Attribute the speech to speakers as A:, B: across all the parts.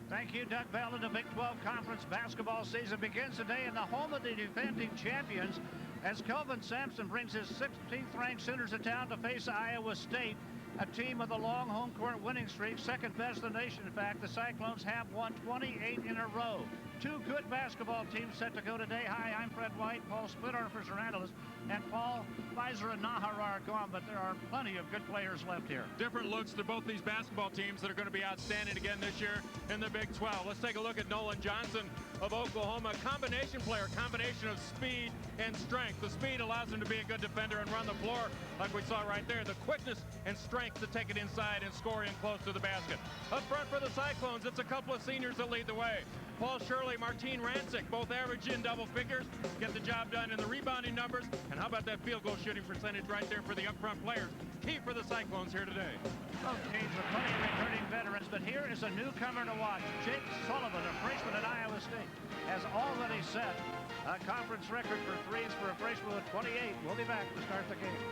A: Thank you, Doug Bell. And the Big 12 Conference basketball season begins today in the home of the defending champions as Kelvin Sampson brings his 16th-ranked Sooners to town to face Iowa State, a team with a long home court winning streak, second best in the nation. In fact, the Cyclones have won 28 in a row. Two good basketball teams set to go today. Hi, I'm Fred White. Paul Splittorff is our analyst, and Paul, Pfizer and Nahara are gone, but there are plenty of good players left here.
B: Different looks to both these basketball teams that are going to be outstanding again this year in the Big 12. Let's take a look at Nolan Johnson of Oklahoma. Combination player, combination of speed and strength. The speed allows him to be a good defender and run the floor like we saw right there. The quickness and strength to take it inside and score in close to the basket. Up front for the Cyclones, it's a couple of seniors that lead the way. Paul Shirley, Martin Rancik, both average in double figures, get the job done in the rebounding numbers. And how about that field goal shooting percentage right there for the up front players? Key for the Cyclones here today.
A: Both teams with plenty of returning veterans, but here is a newcomer to watch. Jake Sullivan, a freshman at Iowa State, has already set a conference record for threes for a freshman with 28. We'll be back to start the game.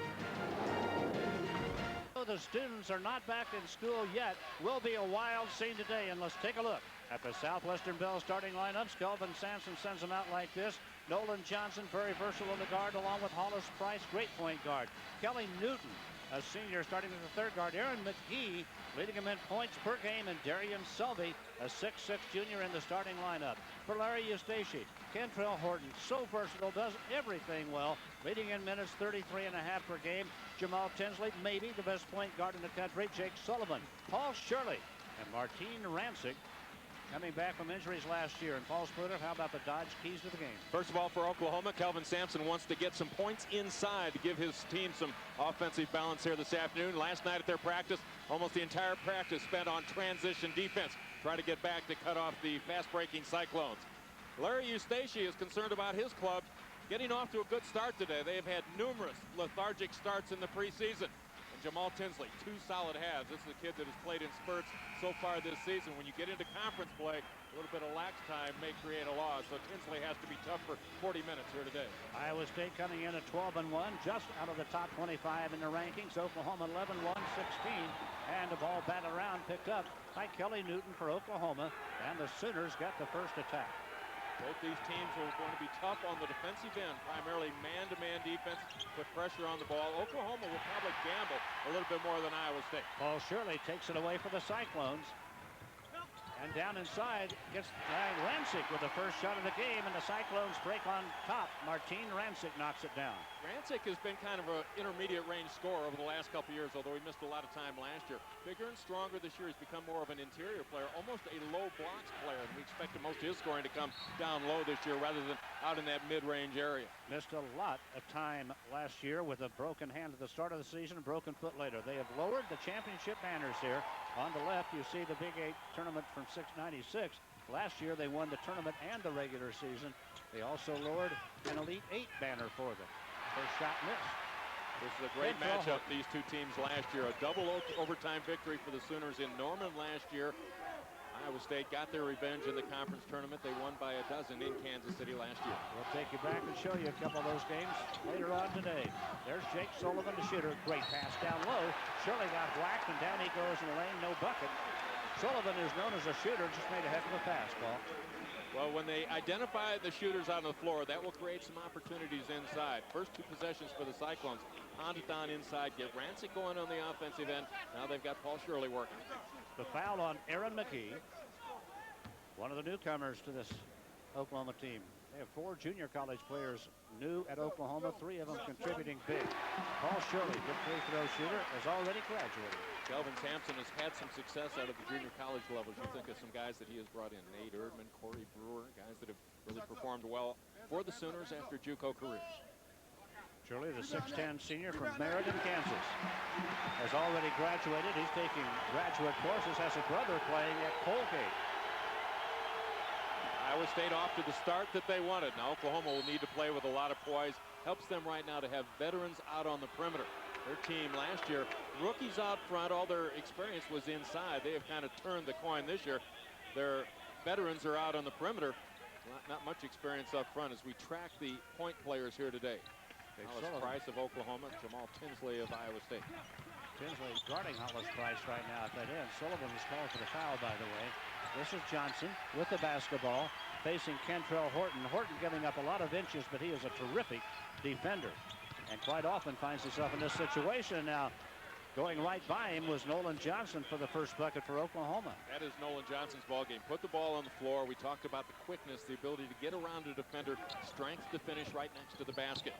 A: The students are not back in school yet. Will be a wild scene today, and let's take a look at the Southwestern Bell starting lineups. Kelvin Sampson sends them out like this. Nolan Johnson, very versatile in the guard, along with Hollis Price, great point guard. Kelly Newton, a senior, starting as the third guard. Aaron McGhee leading him in points per game, and Daryan Shelby, a 6'6" junior, in the starting lineup. For Larry Eustachy, Kantrail Horton, so versatile, does everything well, leading in minutes 33.5 per game. Jamaal Tinsley, maybe the best point guard in the country. Jake Sullivan, Paul Shirley, and Martin Rancik, coming back from injuries last year. And Paul Splittorff, how about the Dodge keys to the game?
C: First of all, for Oklahoma, Kelvin Sampson wants to get some points inside to give his team some offensive balance here this afternoon. Last night at their practice, almost the entire practice spent on transition defense, try to get back to cut off the fast-breaking Cyclones. Larry Eustachy is concerned about his club getting off to a good start today. They have had numerous lethargic starts in the preseason. And Jamaal Tinsley, two solid halves. This is a kid that has played in spurts so far this season. When you get into conference play, a little bit of lax time may create a loss. So Tinsley has to be tough for 40 minutes here today.
A: Iowa State coming in at 12-1, just out of the top 25 in the rankings. Oklahoma 11-1, 16, and the ball batted around, picked up by Kelly Newton for Oklahoma, and the Sooners got the first attack.
C: Both these teams are going to be tough on the defensive end, primarily man-to-man defense, put pressure on the ball. Oklahoma will probably gamble a little bit more than Iowa State.
A: Paul Shirley takes it away for the Cyclones. And down inside gets Rancik with the first shot of the game, and the Cyclones break on top. Martin Rancik knocks it down.
C: Rancik has been kind of an intermediate range scorer over the last couple of years, although he missed a lot of time last year. Bigger and stronger this year. He's become more of an interior player, almost a low blocks player. And we expect most of his scoring to come down low this year rather than out in that mid-range area.
A: Missed a lot of time last year with a broken hand at the start of the season, broken foot later. They have lowered the championship banners here. On the left, you see the Big 8 tournament from 696. Last year, they won the tournament and the regular season. They also lowered an Elite 8 banner for them. First shot missed.
C: This is a great matchup, these two teams last year. A double overtime victory for the Sooners in Norman last year. Iowa State got their revenge in the conference tournament. They won by a dozen in Kansas City last year.
A: We'll take you back and show you a couple of those games later on today. There's Jake Sullivan, the shooter. Great pass down low. Shirley got whacked, and down he goes in the lane. No bucket. Sullivan is known as a shooter. Just made a heck of a pass, Paul.
C: Well, when they identify the shooters on the floor, that will create some opportunities inside. First two possessions for the Cyclones. Pound it down inside, get Rancik going on the offensive end. Now they've got Paul Shirley working.
A: The foul on Aaron McGhee, one of the newcomers to this Oklahoma team. They have 4 junior college players new at Oklahoma, 3 of them contributing big. Paul Shirley, good free throw shooter, has already graduated.
C: Kelvin Sampson has had some success out of the junior college levels. You think of some guys that he has brought in, Nate Erdman, Corey Brewer, guys that have really performed well for the Sooners after JUCO careers.
A: Shirley, the 6'10 senior from Meriden, Kansas, has already graduated. He's taking graduate courses, has a brother playing at Colgate.
C: Iowa State off to the start that they wanted. Now Oklahoma will need to play with a lot of poise. Helps them right now to have veterans out on the perimeter. Their team last year, rookies out front, all their experience was inside. They have kind of turned the coin this year. Their veterans are out on the perimeter. Not much experience up front as we track the point players here today. Hollis Price of Oklahoma, Jamaal Tinsley of Iowa State.
A: Tinsley guarding Hollis Price right now at that end. Sullivan is called for the foul, by the way. This is Johnson with the basketball facing Kantrail Horton. Horton giving up a lot of inches, but he is a terrific defender and quite often finds himself in this situation. Now, going right by him was Nolan Johnson for the first bucket for Oklahoma.
C: That is Nolan Johnson's ball game. Put the ball on the floor. We talked about the quickness, the ability to get around a defender, strength to finish right next to the basket.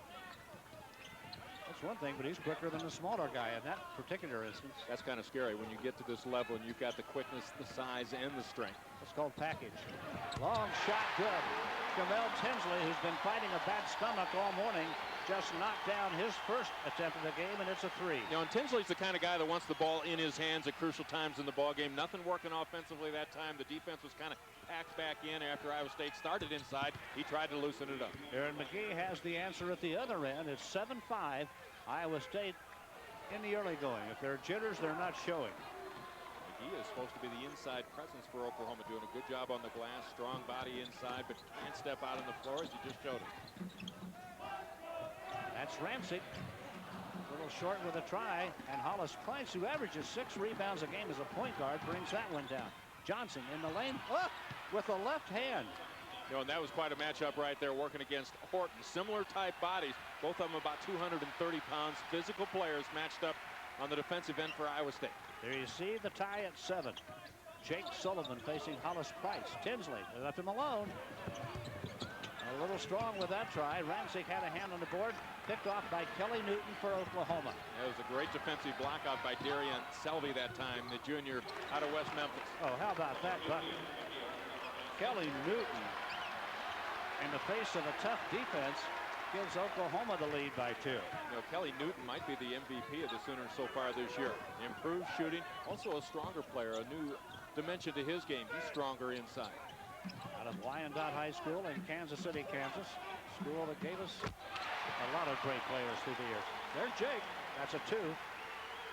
A: That's one thing, but he's quicker than the smaller guy in that particular instance.
C: That's kind of scary when you get to this level and you've got the quickness, the size, and the strength.
A: It's called package. Long shot, good. Jamaal Tinsley, who's been fighting a bad stomach all morning, just knocked down his first attempt of the game, and it's a three.
C: You know, and Tinsley's the kind of guy that wants the ball in his hands at crucial times in the ball game. Nothing working offensively that time. The defense was kind of packed back in after Iowa State started inside. He tried to loosen it up.
A: Aaron McGhee has the answer at the other end. It's 7-5. Iowa State in the early going. If there are jitters, they're not showing.
C: McGhee is supposed to be the inside presence for Oklahoma, doing a good job on the glass, strong body inside, but can't step out on the floor as you just showed him.
A: That's Rancik. A little short with a try, and Hollis, who averages 6 rebounds a game as a point guard, brings that one down. Johnson in the lane, with the left hand.
C: You know, and that was quite a matchup right there, working against Horton. Similar type bodies, both of them about 230 pounds, physical players matched up on the defensive end for Iowa State.
A: There you see the tie at 7. Jake Sullivan facing Hollis Price. Tinsley left him alone. A little strong with that try. Rancik had a hand on the board, picked off by Kelley Newton for Oklahoma.
C: That was a great defensive blockout by Daryan Shelby that time, the junior out of West Memphis.
A: Oh, how about that bucket? Kelley Newton, in the face of a tough defense, gives Oklahoma the lead by 2.
C: You know, Kelley Newton might be the MVP of the Sooners so far this year. Improved shooting, also a stronger player, a new dimension to his game. He's stronger inside.
A: Out of Wyandotte High School in Kansas City, Kansas. School that gave us a lot of great players through the years. There's Jake. That's a 2.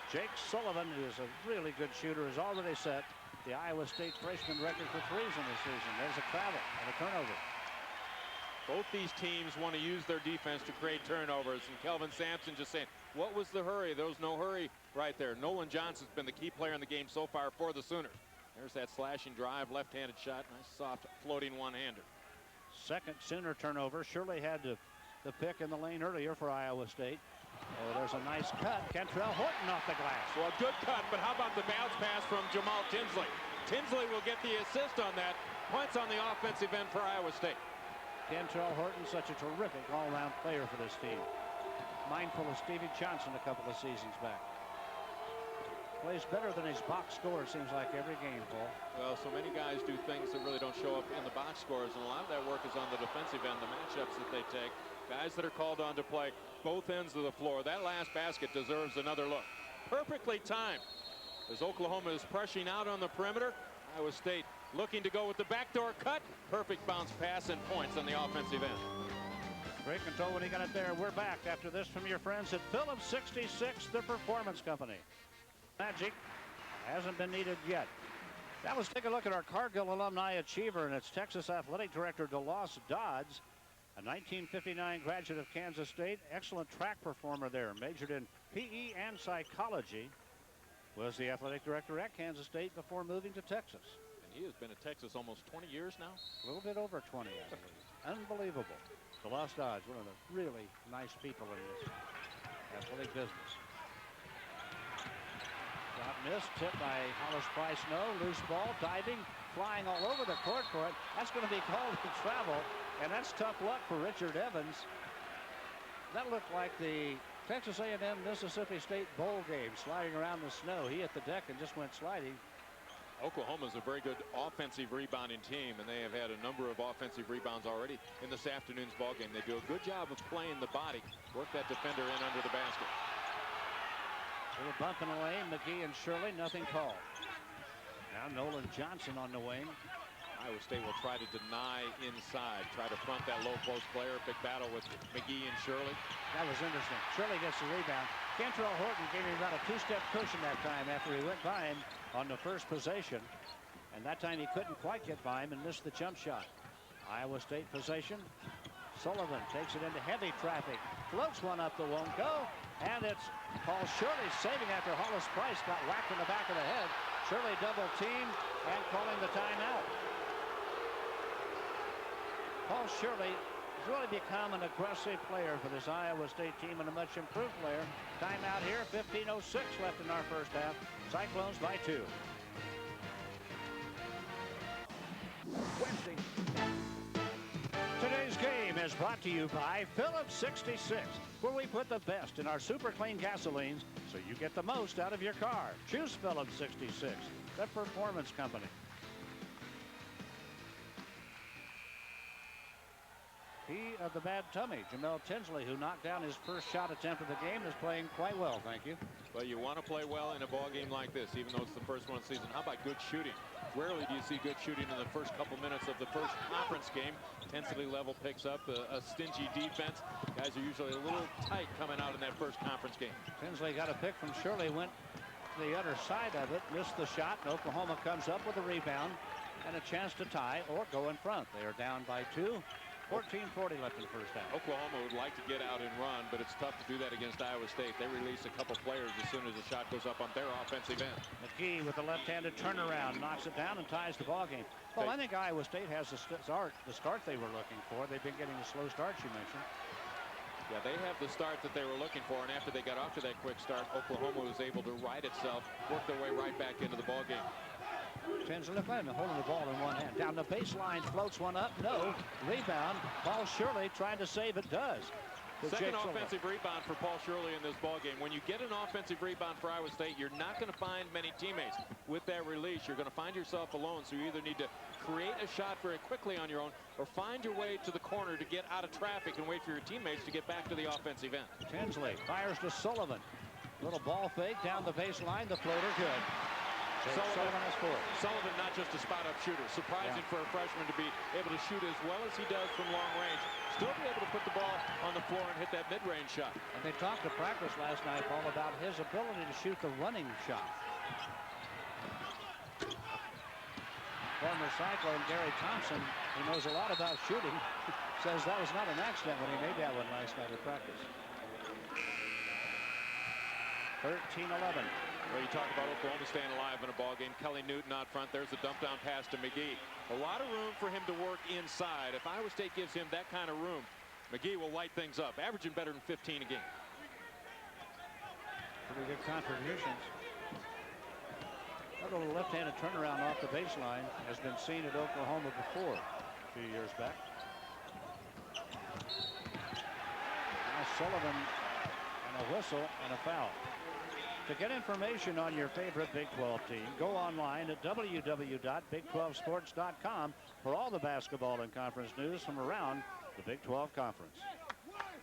A: Jake Sullivan, who is a really good shooter, has already set the Iowa State freshman record for threes in this season. There's a travel and a turnover.
C: Both these teams want to use their defense to create turnovers. And Kelvin Sampson just saying, what was the hurry? There was no hurry right there. Nolan Johnson's been the key player in the game so far for the Sooners. There's that slashing drive, left-handed shot. Nice soft floating one-hander.
A: Second Sooner turnover. Shirley had the pick in the lane earlier for Iowa State. Oh, there's a nice cut. Kantrail Horton off the glass.
C: Well, a good cut, but how about the bounce pass from Jamaal Tinsley? Tinsley will get the assist on that. Points on the offensive end for Iowa State.
A: Kantrail Horton, such a terrific all-around player for this team. Mindful of Stevie Johnson a couple of seasons back. Plays better than his box score, seems like, every game, Paul.
C: Well, so many guys do things that really don't show up in the box scores, and a lot of that work is on the defensive end, the matchups that they take. Guys that are called on to play both ends of the floor. That last basket deserves another look. Perfectly timed. As Oklahoma is pressing out on the perimeter, Iowa State looking to go with the backdoor cut. Perfect bounce pass and points on the offensive end.
A: Great control when he got it there. We're back after this from your friends at Phillips 66, the Performance Company. Magic hasn't been needed yet. Now let's take a look at our Cargill alumni achiever, and it's Texas Athletic Director DeLoss Dodds, a 1959 graduate of Kansas State, excellent track performer there, majored in PE and psychology, was the athletic director at Kansas State before moving to Texas.
C: And he has been at Texas almost 20 years now.
A: A little bit over 20, I believe. Unbelievable. DeLoss Dodds, one of the really nice people in this athletic business. Shot missed, tipped by Hollis Price. No, loose ball, diving, flying all over the court for it. That's going to be called for travel, and that's tough luck for Richard Evans. That looked like the Texas A&M Mississippi State bowl game, sliding around the snow. He hit the deck and just went sliding.
C: Oklahoma's a very good offensive rebounding team, and they have had a number of offensive rebounds already in this afternoon's ball game. They do a good job of playing the body, work that defender in under the basket.
A: Little bump in the lane, McGhee and Shirley, nothing called. Now Nolan Johnson on the wing.
C: Iowa State will try to deny inside, try to front that low post player. Big battle with McGhee and Shirley.
A: That was interesting. Shirley gets the rebound. Kantrail Horton gave him about a 2-step cushion that time after he went by him on the first possession. And that time he couldn't quite get by him and missed the jump shot. Iowa State possession. Sullivan takes it into heavy traffic. Floats one up that won't go. And it's Paul Shirley saving after Hollis Price got whacked in the back of the head. Shirley double teamed and calling the timeout. Paul Shirley has really become an aggressive player for this Iowa State team and a much improved player. Timeout here, 15:06 left in our first half. Cyclones by 2. Wednesday. Today's game is brought to you by Phillips 66, where we put the best in our super clean gasolines so you get the most out of your car. Choose Phillips 66, the performance company. He of the bad tummy, Jamaal Tinsley, who knocked down his first shot attempt of the game, is playing quite well, thank you.
C: Well, you want to play well in a ball game like this, even though it's the first one of the season. How about good shooting? Rarely do you see good shooting in the first couple minutes of the first conference game. Intensity level picks up, a stingy defense. Guys are usually a little tight coming out in that first conference game.
A: Tinsley got a pick from Shirley, went to the other side of it, missed the shot, and Oklahoma comes up with a rebound and a chance to tie or go in front. They are down by 2. 14:40 left in the first half.
C: Oklahoma would like to get out and run, but it's tough to do that against Iowa State. They release a couple players as soon as the shot goes up on their offensive end.
A: McGhee with the left-handed turnaround knocks it down and ties the ball game. Well, I think Iowa State has the start they were looking for. They've been getting the slow starts you mentioned.
C: Yeah, they have the start that they were looking for, and after they got off to that quick start, Oklahoma was able to right itself, work their way right back into the ball game.
A: Tinsley holding the ball in one hand. Down the baseline, floats one up. No. Rebound. Paul Shirley trying to save it. Does.
C: Second offensive rebound for Paul Shirley in this ball game. When you get an offensive rebound for Iowa State, you're not going to find many teammates. With that release, you're going to find yourself alone, so you either need to create a shot very quickly on your own or find your way to the corner to get out of traffic and wait for your teammates to get back to the offensive end.
A: Tinsley fires to Sullivan. Little ball fake down the baseline. The floater good. Sullivan has 4.
C: Sullivan, not just a spot-up shooter. Surprising for a freshman to be able to shoot as well as he does from long range. Still be able to put the ball on the floor and hit that mid-range shot.
A: And they talked to practice last night, Paul, about his ability to shoot the running shot. Former Cyclone Gary Thompson, who knows a lot about shooting, says that was not an accident when he made that one last night at practice. 13-11.
C: Well, you talk about Oklahoma staying alive in a ball game. Kelley Newton out front. There's a dump down pass to McGhee. A lot of room for him to work inside. If Iowa State gives him that kind of room, McGhee will light things up, averaging better than 15 a game.
A: Pretty good contributions. That little left-handed turnaround off the baseline has been seen at Oklahoma before a few years back. Now Sullivan and a whistle and a foul. To get information on your favorite Big 12 team, go online at www.big12sports.com for all the basketball and conference news from around the Big 12 Conference.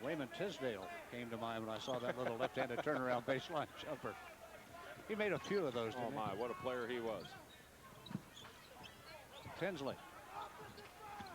A: Wayman Tisdale came to mind when I saw that little left-handed turnaround baseline jumper. He made a few of those, didn't he?
C: Oh, my, what a player he was.
A: Tinsley.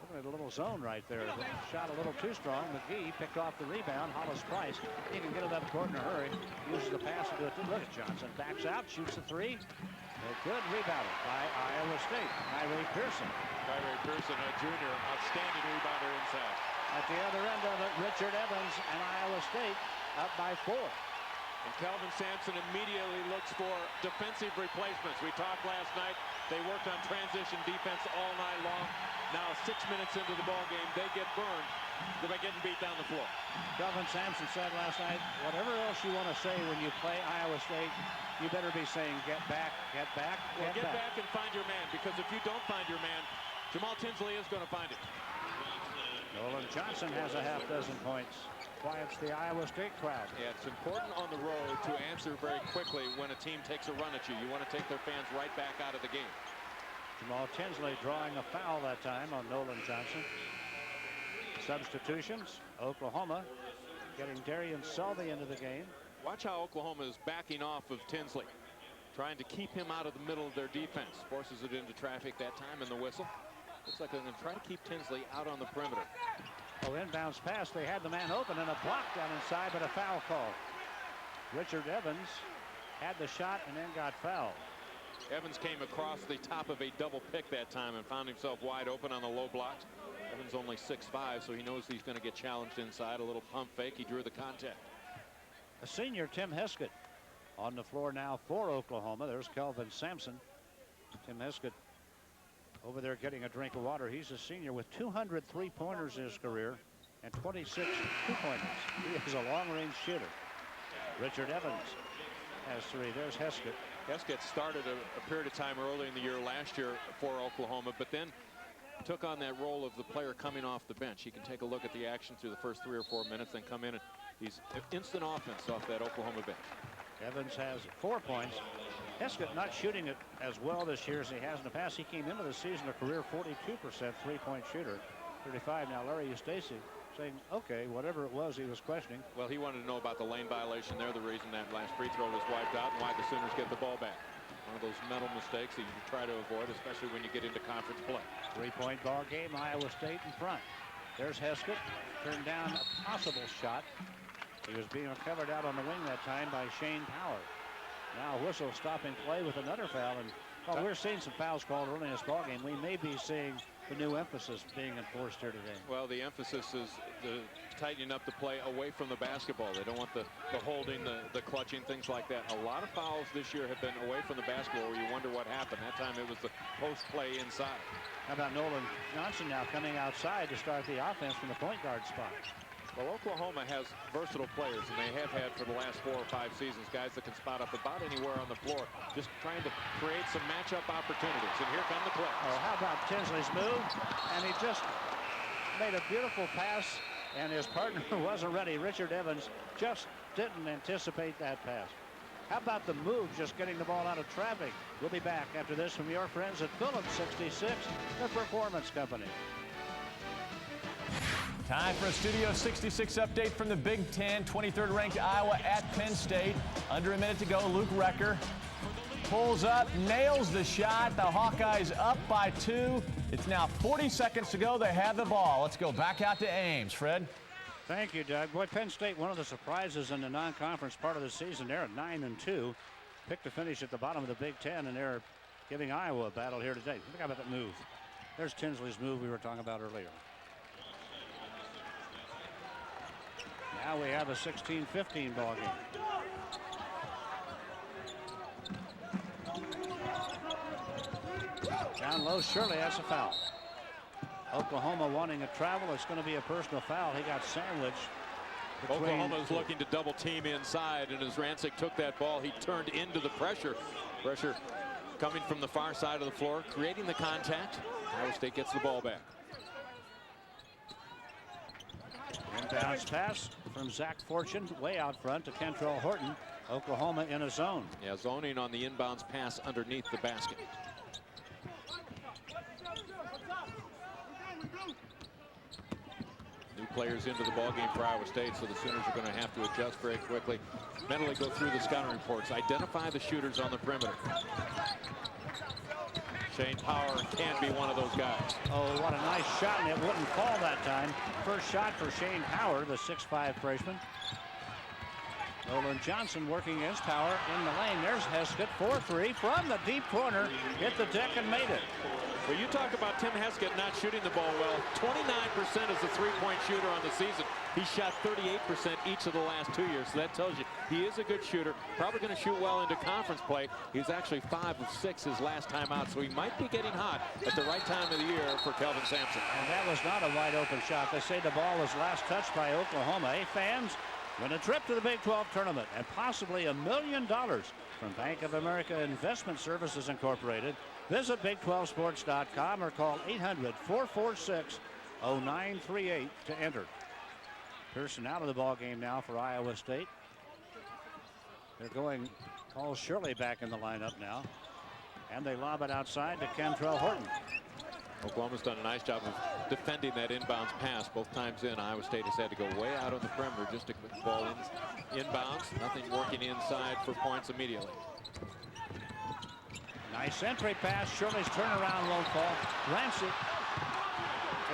A: Looking at a little zone right there. Shot a little too strong. McGhee picked off the rebound. Hollis twice. He can get it up court in a hurry. Uses the pass to do it. Look at Johnson. Backs out. Shoots a 3. A good rebound by Iowa State. Tyray Pearson.
C: Tyray Pearson, a junior. Outstanding rebounder inside.
A: At the other end of it, Richard Evans and Iowa State up by 4.
C: And Kelvin Sampson immediately looks for defensive replacements. We talked last night. They worked on transition defense all night long. Now 6 minutes into the ball game, they get burned by getting beat down the floor.
A: Kelvin Sampson said last night, whatever else you want to say when you play Iowa State, you better be saying get back, get back,
C: get back and find your man, because if you don't find your man, Jamaal Tinsley is going to find him.
A: Nolan Johnson has a half dozen points. Quiets the Iowa State crowd.
C: Yeah, it's important on the road to answer very quickly when a team takes a run at you. You want to take their fans right back out of the game.
A: Jamaal Tinsley drawing a foul that time on Nolan Johnson. Substitutions. Oklahoma getting Daryan Shelby into the game.
C: Watch how Oklahoma is backing off of Tinsley, trying to keep him out of the middle of their defense. Forces it into traffic that time in the whistle. Looks like they're going to try to keep Tinsley out on the perimeter.
A: Oh, inbounds pass. They had the man open and a block down inside, but a foul call. Richard Evans had the shot and then got fouled.
C: Evans came across the top of a double pick that time and found himself wide open on the low blocks. Evans only 6'5", so he knows he's going to get challenged inside. A little pump fake. He drew the contact.
A: A senior, Tim Heskett, on the floor now for Oklahoma. There's Kelvin Sampson. Tim Heskett over there getting a drink of water. He's a senior with 200 3-pointers in his career and 26 2-pointers. He is a long-range shooter. Richard Evans has 3. There's Heskett.
C: Heskett started a period of time early in the year last year for Oklahoma, but then took on that role of the player coming off the bench. He can take a look at the action through the first 3 or 4 minutes, then come in and he's instant offense off that Oklahoma bench. Evans
A: has 4 points. Heskett not shooting it as well this year as he has in the past. He came into the season a career 42% 3-point shooter. 35 now. Larry Eustachy saying, okay, whatever it was he was questioning.
C: Well, he wanted to know about the lane violation there, the reason that last free throw was wiped out, and why the Sooners get the ball back. One of those mental mistakes that you try to avoid, especially when you get into conference play.
A: 3-point ball game, Iowa State in front. There's Heskett, turned down a possible shot. He was being covered out on the wing that time by Shane Power. Now whistle stopping play with another foul, and well, we're seeing some fouls called early in this ball game. We may be seeing the new emphasis being enforced here today.
C: Well, the emphasis is the tightening up the play away from the basketball. They don't want the holding, the clutching, things like that. A lot of fouls this year have been away from the basketball where you wonder what happened. That time it was the post play inside.
A: How about Nolan Johnson now coming outside to start the offense from the point guard spot?
C: Well, Oklahoma has versatile players, and they have had for the last 4 or 5 seasons guys that can spot up about anywhere on the floor, just trying to create some matchup opportunities. And here come the plays.
A: Oh, how about Tinsley's move? And he just made a beautiful pass, and his partner wasn't ready. Richard Evans just didn't anticipate that pass. How about the move, just getting the ball out of traffic? We'll be back after this from your friends at Phillips 66, the Performance Company.
D: Time for a Studio 66 update from the Big Ten. 23rd ranked Iowa at Penn State. Under a minute to go. Luke Recker pulls up, nails the shot. The Hawkeyes up by 2. It's now 40 seconds to go. They have the ball. Let's go back out to Ames. Fred.
A: Thank you, Doug. Boy, Penn State, one of the surprises in the non-conference part of the season. They're at 9-2. Picked to finish at the bottom of the Big Ten, and they're giving Iowa a battle here today. Look about that move. There's Tinsley's move we were talking about earlier. Now we have a 16-15 ball game. Down low, Shirley has a foul. Oklahoma wanting a travel. It's going to be a personal foul. He got sandwiched.
C: Oklahoma's looking to double team inside, and as Rancik took that ball, he turned into the pressure. Pressure coming from the far side of the floor, creating the contact. Iowa State gets the ball back.
A: Inbounds pass from Zach Fortune way out front to Kantrail Horton. Oklahoma in a zone.
C: Yeah, zoning on the inbounds pass underneath the basket. New players into the ball game for Iowa State, so the Sooners are going to have to adjust very quickly. Mentally go through the scouting reports, identify the shooters on the perimeter. Shane Power can be one of those guys.
A: Oh, what a nice shot, and it wouldn't fall that time. First shot for Shane Power, the 6'5 freshman. Nolan Johnson working against Power in the lane. There's Heskett, 4-3 from the deep corner. Hit the deck and made it.
C: Well, you talk about Tim Heskett not shooting the ball well. 29% is the 3-point shooter on the season. He shot 38% each of the last 2 years. So that tells you he is a good shooter. Probably going to shoot well into conference play. He's actually 5 of 6 his last time out. So he might be getting hot at the right time of the year for Kelvin Sampson.
A: And that was not a wide open shot. They say the ball was last touched by Oklahoma. Hey, fans, win a trip to the Big 12 tournament and possibly $1 million from Bank of America Investment Services Incorporated. Visit Big12Sports.com or call 800-446-0938 to enter. Pearson out of the ball game now for Iowa State. They're going, call Shirley back in the lineup now. And they lob it outside to Kantrail Horton.
C: Oklahoma's done a nice job of defending that inbounds pass both times in. Iowa State has had to go way out on the perimeter just to put the ball inbounds. Nothing working inside for points immediately.
A: Nice entry pass. Shirley's turnaround won't fall. Rancik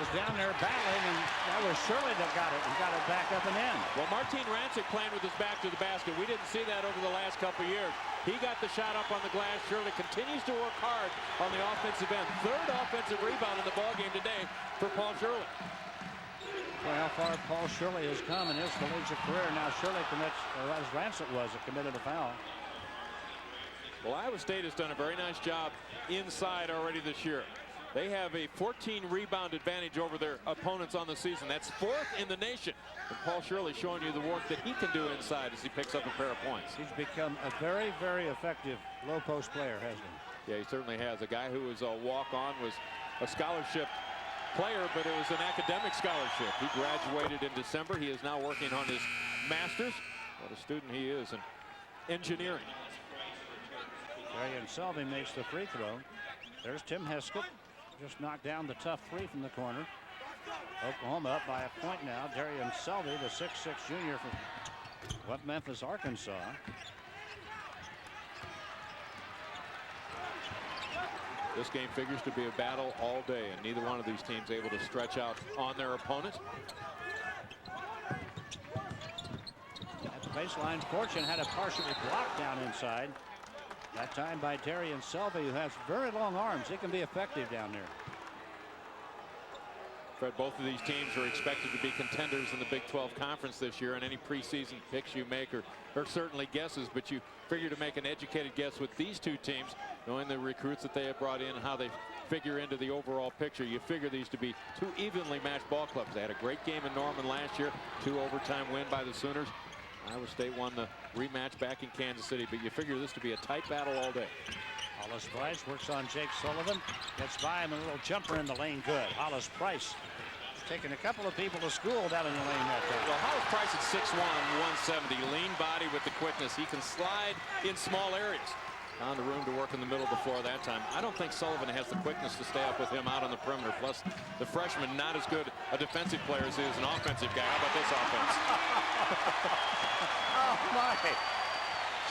A: is down there battling, and that was Shirley that got it and got it back up and in.
C: Well, Martin Rancik playing with his back to the basket. We didn't see that over the last couple of years. He got the shot up on the glass. Shirley continues to work hard on the offensive end. Third offensive rebound in the ballgame today for Paul Shirley.
A: Well, how far Paul Shirley has come in his collegiate career. Now Shirley commits, or as Rancik was, committed a foul.
C: Well, Iowa State has done a very nice job inside already this year. They have a 14 rebound advantage over their opponents on the season. That's 4th in the nation. And Paul Shirley showing you the work that he can do inside as he picks up a pair of points.
A: He's become a very, very effective low post player, hasn't he?
C: Yeah, he certainly has. A guy who was a walk-on, was a scholarship player, but it was an academic scholarship. He graduated in December. He is now working on his master's. What a student he is in engineering.
A: Daryan Shelby makes the free throw. There's Tim Heskett. Just knocked down the tough three from the corner. Oklahoma up by a point now. Daryan Shelby, the 6'6" junior from Memphis, Arkansas.
C: This game figures to be a battle all day, and neither one of these teams able to stretch out on their opponent.
A: At the baseline, Fortune had a partially blocked down inside. That time by Daryan Shelby, who has very long arms. He can be effective down there.
C: Fred, both of these teams are expected to be contenders in the Big 12 Conference this year, and any preseason picks you make are certainly guesses, but you figure to make an educated guess with these two teams, knowing the recruits that they have brought in and how they figure into the overall picture. You figure these to be two evenly matched ball clubs. They had a great game in Norman last year, 2 overtime win by the Sooners. Iowa State won the rematch back in Kansas City, but you figure this to be a tight battle all day.
A: Hollis Price works on Jake Sullivan. Gets by him, a little jumper in the lane, good. Hollis Price taking a couple of people to school down in the lane that time.
C: Well, Hollis Price at 6'1", 170, lean body with the quickness. He can slide in small areas. Found the room to work in the middle before that time. I don't think Sullivan has the quickness to stay up with him out on the perimeter. Plus, the freshman, not as good a defensive player as he is an offensive guy. How about this offense?
A: Oh, my.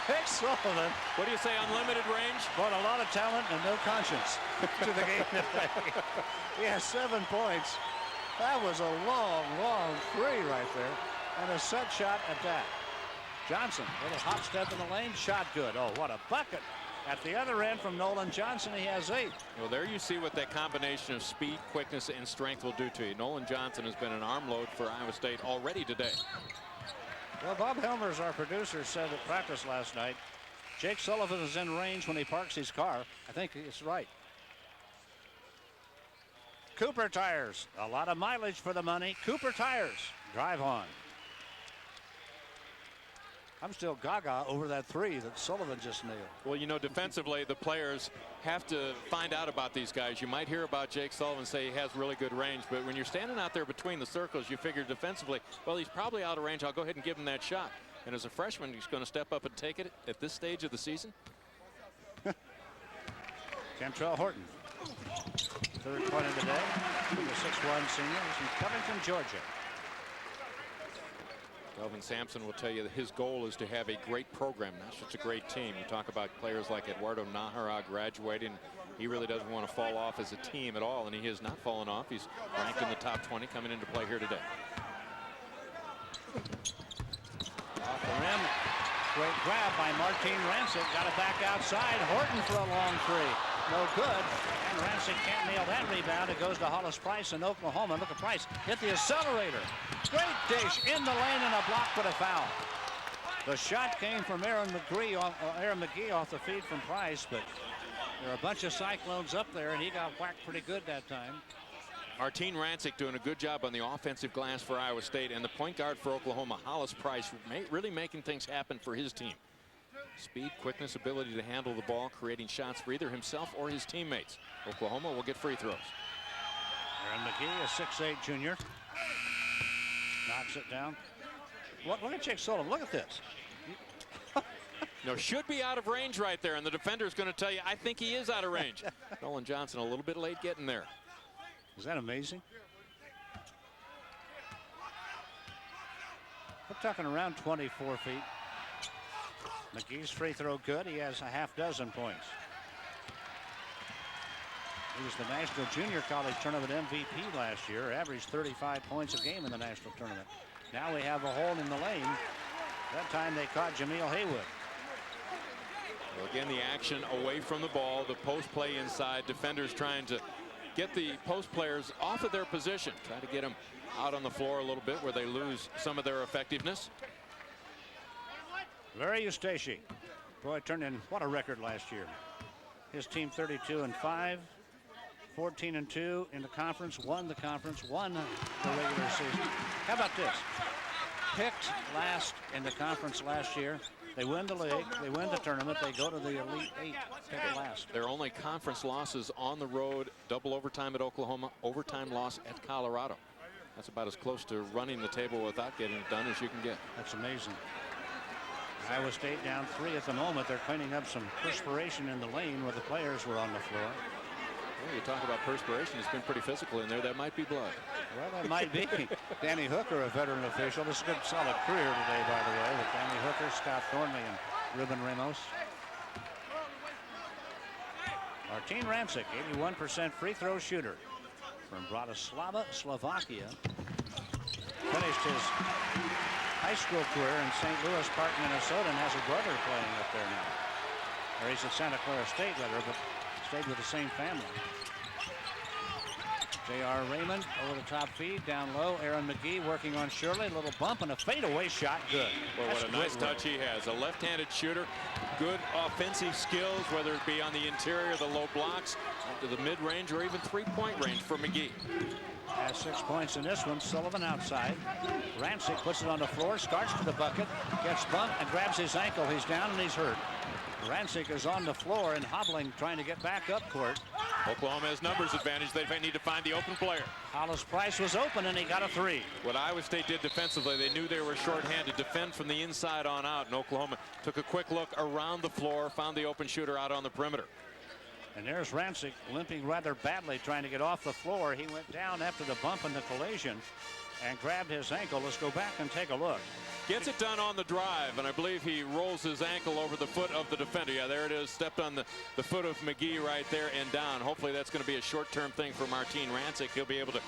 A: Jake Sullivan.
C: What do you say, unlimited range?
A: Brought a lot of talent and no conscience to the game today. He has 7 points. That was a long, long three right there. And a set shot at that. Johnson, little hop step in the lane, shot good. Oh, what a bucket. At the other end from Nolan Johnson, he has 8.
C: Well, there you see what that combination of speed, quickness, and strength will do to you. Nolan Johnson has been an arm load for Iowa State already today.
A: Well, Bob Helmers, our producer, said at practice last night, Jake Sullivan is in range when he parks his car. I think it's right. Cooper Tires, a lot of mileage for the money. Cooper Tires, drive on. I'm still gaga over that three that Sullivan just nailed.
C: Well, you know, defensively, the players have to find out about these guys. You might hear about Jake Sullivan, say he has really good range, but when you're standing out there between the circles, you figure defensively, well, he's probably out of range. I'll go ahead and give him that shot. And as a freshman, he's going to step up and take it at this stage of the season.
A: Kantrail Horton, 3rd point of the day. The 6'1" senior. He's from Covington, Georgia.
C: Kelvin Sampson will tell you that his goal is to have a great program, not just a great team. You talk about players like Eduardo Nahara graduating. He really doesn't want to fall off as a team at all, and he has not fallen off. He's ranked in the top 20 coming into play here today.
A: Off the rim. Great grab by Martin Rancik. Got it back outside. Horton for a long three. No good. And Rancik can't nail that rebound. It goes to Hollis Price in Oklahoma. Look at Price. Hit the accelerator. Great dish in the lane and a block, but a foul. The shot came from Aaron McGhee off the feed from Price, but there are a bunch of Cyclones up there, and he got whacked pretty good that time.
C: Martin Rancik doing a good job on the offensive glass for Iowa State, and the point guard for Oklahoma, Hollis Price, really making things happen for his team. Speed, quickness, ability to handle the ball, creating shots for either himself or his teammates. Oklahoma will get free throws.
A: Aaron McGhee, a 6'8" junior. Knocks it down. Look at Jake Sullivan. Look at this.
C: No, should be out of range right there, and the defender's going to tell you, I think he is out of range. Nolan Johnson a little bit late getting there.
A: Is that amazing? We're talking around 24 feet. McGee's free throw good. He has a half dozen points. He was the National Junior College Tournament MVP last year, averaged 35 points a game in the national tournament. Now we have a hole in the lane. That time they caught Jameel Haywood.
C: Well, again, the action away from the ball, the post play inside, defenders trying to get the post players off of their position, try to get them out on the floor a little bit where they lose some of their effectiveness.
A: Larry Eustachy, boy, turned in what a record last year. His team 32-5. 14-2 in the conference, won the conference, won the regular season. How about this? Picked last in the conference last year. They win the league, they win the tournament, they go to the Elite Eight, picked last.
C: Their only conference losses on the road, double overtime at Oklahoma, overtime loss at Colorado. That's about as close to running the table without getting it done as you can get.
A: That's amazing. Iowa State down 3 at the moment. They're cleaning up some perspiration in the lane where the players were on the floor.
C: Well, you talk about perspiration. It's been pretty physical in there. That might be blood.
A: Well, that might be. Danny Hooker, a veteran official. This is a good, solid career today, by the way, with Danny Hooker, Scott Thornley, and Ruben Ramos. Martin Rancik, 81% free throw shooter from Bratislava, Slovakia. Finished his high school career in St. Louis Park, Minnesota, and has a brother playing up there now. Or he's at Santa Clara State, rather, but stayed with the same family. J.R. Raymond over the top feed, down low. Aaron McGhee working on Shirley. A little bump and a fadeaway shot. Good.
C: Well, what a nice touch he has. A left-handed shooter. Good offensive skills, whether it be on the interior, the low blocks, up to the mid-range, or even three-point range for McGhee.
A: Has 6 points in this one. Sullivan outside. Rancik puts it on the floor, starts to the bucket, gets bumped and grabs his ankle. He's down and he's hurt. Rancik is on the floor and hobbling, trying to get back up court.
C: Oklahoma has numbers advantage. They need to find the open player.
A: Hollis Price was open and he got a 3.
C: What Iowa State did defensively, they knew they were shorthanded. Defend from the inside on out, and Oklahoma took a quick look around the floor, found the open shooter out on the perimeter.
A: And there's Rancik limping rather badly, trying to get off the floor. He went down after the bump and the collision and grabbed his ankle. Let's go back and take a look.
C: Gets it done on the drive, and I believe he rolls his ankle over the foot of the defender. Yeah, there it is. Stepped on the foot of McGhee right there and down. Hopefully that's going to be a short-term thing for Martin Rancik. He'll be able to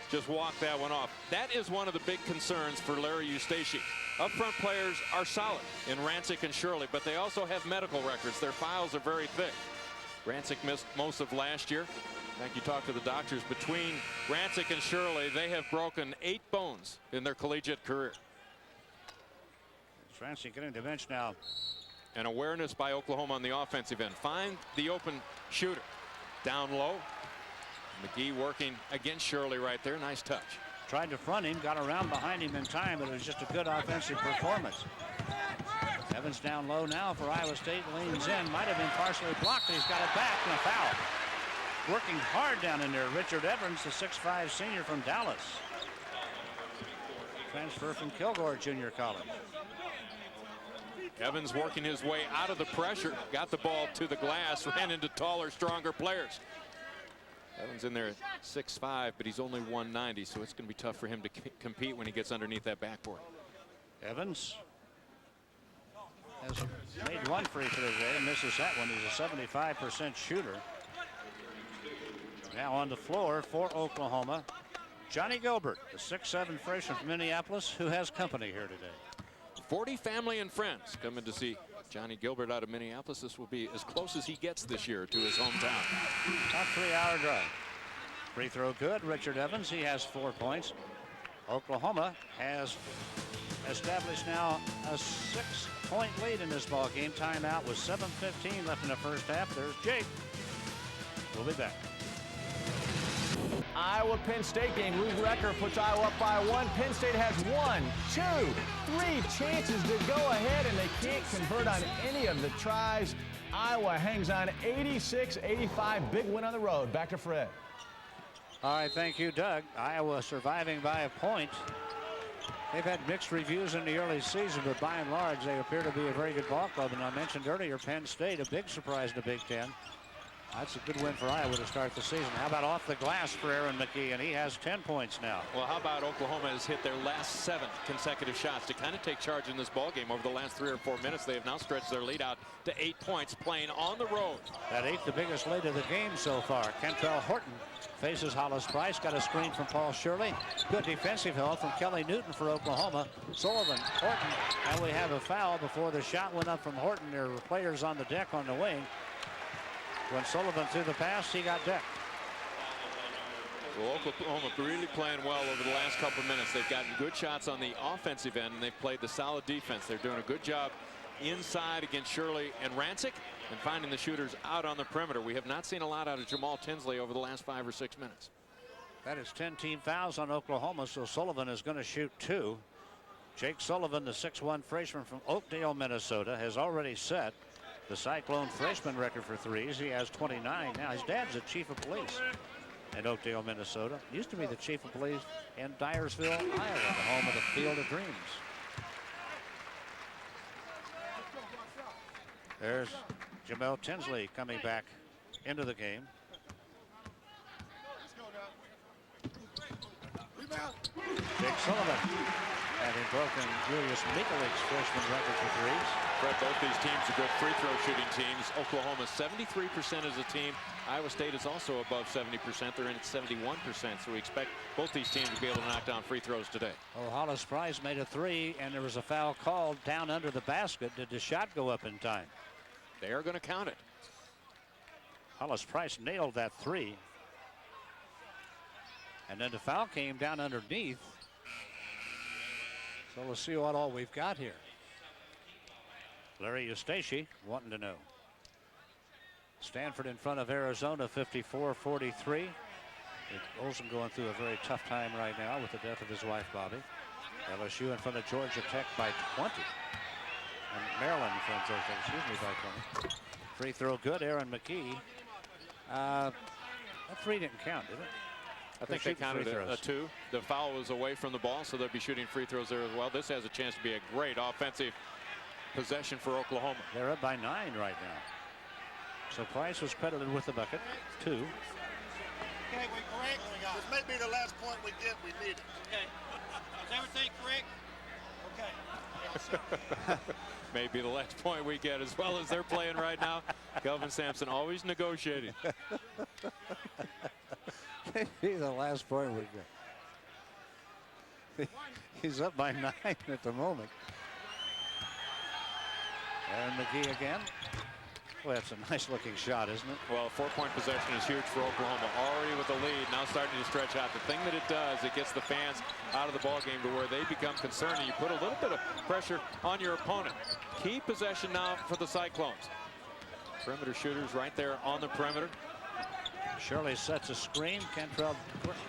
C: just walk that one off. That is one of the big concerns for Larry Eustachy. Up-front players are solid in Rancik and Shirley, but they also have medical records. Their files are very thick. Rancik missed most of last year. In fact, you talk to the doctors. Between Rancik and Shirley, they have broken 8 bones in their collegiate career.
A: Rancik getting to the bench now.
C: And awareness by Oklahoma on the offensive end. Find the open shooter. Down low. McGhee working against Shirley right there. Nice touch.
A: Tried to front him, got around behind him in time, but it was just a good offensive performance. Evans down low now for Iowa State. Leans in. Might have been partially blocked. He's got it back and a foul. Working hard down in there. Richard Evans, the 6'5" senior from Dallas. Transfer from Kilgore Junior College.
C: Evans working his way out of the pressure. Got the ball to the glass. Ran into taller, stronger players. Evans in there at 6'5", but he's only 190, so it's going to be tough for him to compete when he gets underneath that backboard.
A: Evans has made one free throw today and misses that one. He's a 75% shooter. Now on the floor for Oklahoma, Johnny Gilbert, the 6'7" freshman from Minneapolis, who has company here today.
C: 40 family and friends coming to see Johnny Gilbert out of Minneapolis. This will be as close as he gets this year to his hometown.
A: About 3-hour drive. Free throw good. Richard Evans, he has 4 points. Oklahoma has established now a 6-point lead in this ball game. Timeout with 7:15 left in the first half. There's Jake. We'll be back.
D: Iowa-Penn State game. Luke Recker puts Iowa up by 1. Penn State has 1, 2, 3 chances to go ahead, and they can't convert on any of the tries. Iowa hangs on 86-85. Big win on the road. Back to Fred.
A: All right, thank you, Doug. Iowa surviving by a point. They've had mixed reviews in the early season, but by and large, they appear to be a very good ball club. And I mentioned earlier, Penn State, a big surprise in the Big Ten. That's a good win for Iowa to start the season. How about off the glass for Aaron McGhee? And he has 10 points now.
C: Well, how about Oklahoma has hit their last 7 consecutive shots to kind of take charge in this ball game over the last 3 or 4 minutes. They have now stretched their lead out to 8 points, playing on the road.
A: That 8th, the biggest lead of the game so far. Kantrail Horton faces Hollis Price. Got a screen from Paul Shirley. Good defensive help from Kelley Newton for Oklahoma. Sullivan, Horton. Now we have a foul before the shot went up from Horton. There were players on the deck on the wing. When Sullivan threw the pass, he got decked.
C: Well, Oklahoma really playing well over the last couple of minutes. They've gotten good shots on the offensive end, and they've played the solid defense. They're doing a good job inside against Shirley and Rancik, and finding the shooters out on the perimeter. We have not seen a lot out of Jamaal Tinsley over the last 5 or 6 minutes.
A: That is 10 team fouls on Oklahoma, so Sullivan is going to shoot 2. Jake Sullivan, the 6'1 freshman from Oakdale, Minnesota, has already set the Cyclone freshman record for threes. He has 29 now. His dad's the chief of police in Oakdale, Minnesota. Used to be the chief of police in Dyersville, Iowa, the home of the Field of Dreams. There's Jamaal Tinsley coming back into the game. Jake Sullivan having broken Julius Mikulic's freshman record for threes.
C: Fred, both these teams are good free throw shooting teams. Oklahoma 73% as a team. Iowa State is also above 70%. They're in at 71%. So we expect both these teams to be able to knock down free throws today.
A: Oh, Hollis Price made a 3, and there was a foul called down under the basket. Did the shot go up in time?
C: They are going to count it.
A: Hollis Price nailed that 3. And then the foul came down underneath. So we'll see what all we've got here. Larry Eustachy wanting to know. Stanford in front of Arizona 54-43. Olsen going through a very tough time right now with the death of his wife, Bobby. LSU in front of Georgia Tech by 20. And Maryland in front of Georgia Tech, excuse me, by 20. Free throw good, Aaron McGhee. That 3 didn't count, did it?
C: I think they counted a 2. The foul was away from the ball, so they'll be shooting free throws there as well. This has a chance to be a great offensive possession for Oklahoma.
A: They're up by 9 right now. So Price was credited with the bucket. 2.
E: Okay, we correct. This may be the last point we get. We need it. Okay. Is everything correct? Okay.
C: May be the last point we get, as well as they're playing right now. Kelvin Sampson always negotiating.
A: Maybe the last point we get. He's up by 9 at the moment. Aaron McGhee again. Well, that's a nice looking shot, isn't it?
C: Well, a 4-point possession is huge for Oklahoma. Already with the lead, now starting to stretch out. The thing that it does, it gets the fans out of the ball game to where they become concerned, and you put a little bit of pressure on your opponent. Key possession now for the Cyclones. Perimeter shooters right there on the perimeter.
A: Shirley sets a screen. Kantrail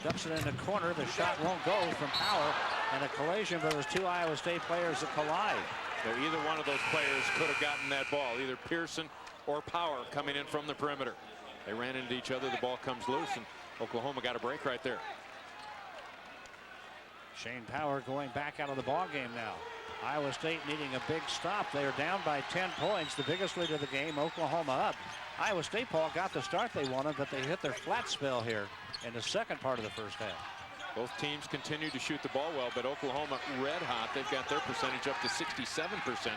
A: ducks it in the corner. The shot won't go from Power, and a collision for those 2 Iowa State players that collide.
C: So either one of those players could have gotten that ball, either Pearson or Power coming in from the perimeter. They ran into each other. The ball comes loose, and Oklahoma got a break right there.
A: Shane Power going back out of the ball game now. Iowa State needing a big stop. They are down by 10 points, the biggest lead of the game. Oklahoma up. Iowa State, Paul, got the start they wanted, but they hit their flat spell here in the second part of the first half.
C: Both teams continue to shoot the ball well, but Oklahoma red hot. They've got their percentage up to 67%.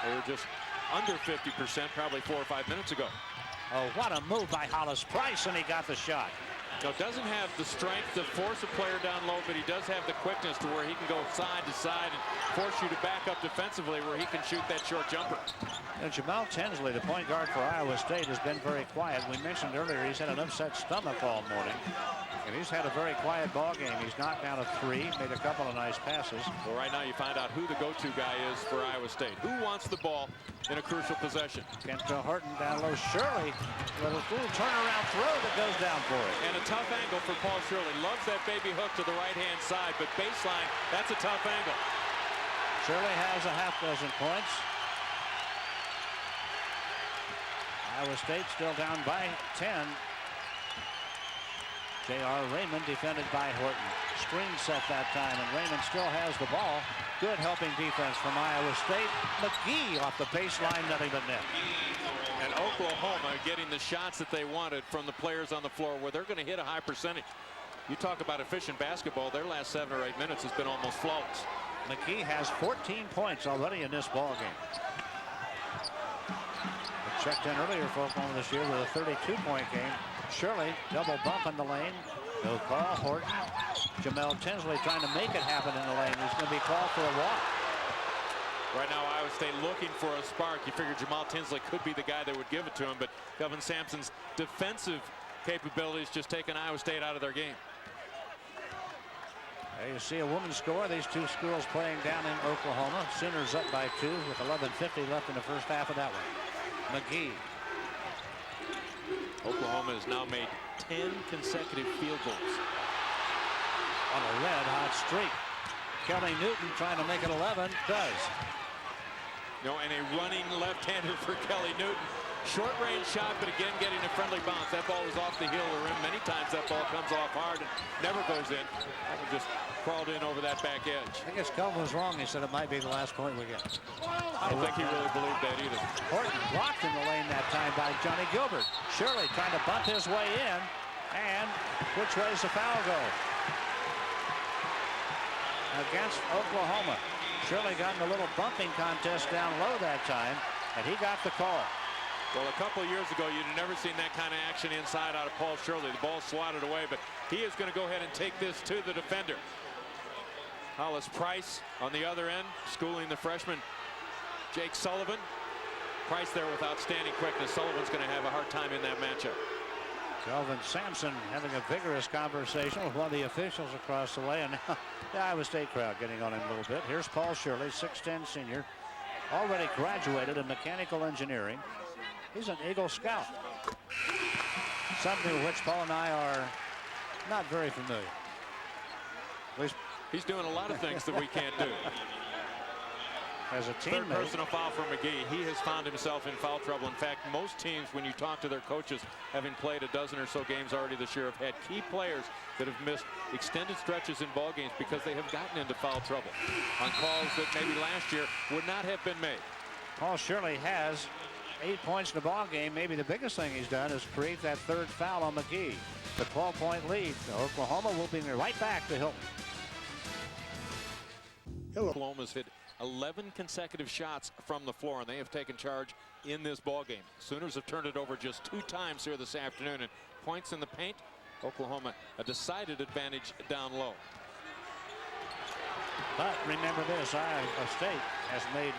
C: They were just under 50% probably 4 or 5 minutes ago.
A: Oh, what a move by Hollis Price, and he got the shot.
C: Now, doesn't have the strength to force a player down low, but he does have the quickness to where he can go side to side and force you to back up defensively where he can shoot that short jumper.
A: And Jamaal Tinsley, the point guard for Iowa State, has been very quiet. We mentioned earlier he's had an upset stomach all morning, and he's had a very quiet ball game. He's knocked down a 3, made a couple of nice passes.
C: Well, right now you find out who the go-to guy is for Iowa State. Who wants the ball in a crucial possession?
A: Horton down low. Shirley with a little turnaround throw that goes down for it.
C: And a tough angle for Paul Shirley. Loves that baby hook to the right-hand side, but baseline, that's a tough angle.
A: Shirley has a half dozen points. Iowa State still down by 10. J.R. Raymond defended by Horton. Screen set that time, and Raymond still has the ball. Good helping defense from Iowa State. McGhee off the baseline, nothing but net.
C: And Oklahoma getting the shots that they wanted from the players on the floor where they're going to hit a high percentage. You talk about efficient basketball, their last 7 or 8 minutes has been almost flawless.
A: McGhee has 14 points already in this ball game. Checked in earlier for Oklahoma this year with a 32-point game. Shirley, double bump in the lane. No call. Horton. Jamaal Tinsley trying to make it happen in the lane. He's going to be called for a walk.
C: Right now, Iowa State looking for a spark. You figure Jamaal Tinsley could be the guy that would give it to him, but Kelvin Sampson's defensive capabilities just taking Iowa State out of their game.
A: There you see a woman score. These 2 schools playing down in Oklahoma. Sooners up by 2 with 11:50 left in the first half of that one. McGhee
C: Oklahoma has now made 10 consecutive field goals.
A: On a red-hot streak. Kelly Newton trying to make it 11. Does.
C: No, and a running left-hander for Kelly Newton. Short-range shot, but again getting a friendly bounce. That ball was off the heel of the rim. Many times that ball comes off hard and never goes in. That one just crawled in over that back edge.
A: I guess Kelvin was wrong. He said it might be the last point we get.
C: I don't think he really believed that either.
A: Horton blocked in the lane that time by Johnny Gilbert. Shirley trying to bunt his way in. And which way does the foul go? Against Oklahoma. Shirley got in a little bumping contest down low that time, and he got the call.
C: Well, a couple of years ago, you'd have never seen that kind of action inside out of Paul Shirley. The ball swatted away, but he is going to go ahead and take this to the defender. Hollis Price on the other end, schooling the freshman Jake Sullivan. Price there with outstanding quickness. Sullivan's going to have a hard time in that matchup.
A: Kelvin Sampson having a vigorous conversation with one of the officials across the way, and now the Iowa State crowd getting on him a little bit. Here's Paul Shirley, 6'10" senior, already graduated in mechanical engineering. He's an Eagle Scout, something with which Paul and I are not very familiar. At least
C: he's doing a lot of things that we can't do.
A: As a
C: Third
A: teammate.
C: personal foul for McGhee. He has found himself in foul trouble. In fact, most teams, when you talk to their coaches, having played a dozen or so games already this year, have had key players that have missed extended stretches in ball games because they have gotten into foul trouble on calls that maybe last year would not have been made.
A: Paul Shirley has 8 points in the ball game. Maybe the biggest thing he's done is create that third foul on McGhee. The 12-point lead. Oklahoma will be right back to Hilton.
C: Oklahoma's hit 11 consecutive shots from the floor, and they have taken charge in this ball game. Sooners have turned it over just 2 times here this afternoon, and points in the paint. Oklahoma a decided advantage down low.
A: But remember this, Iowa State has made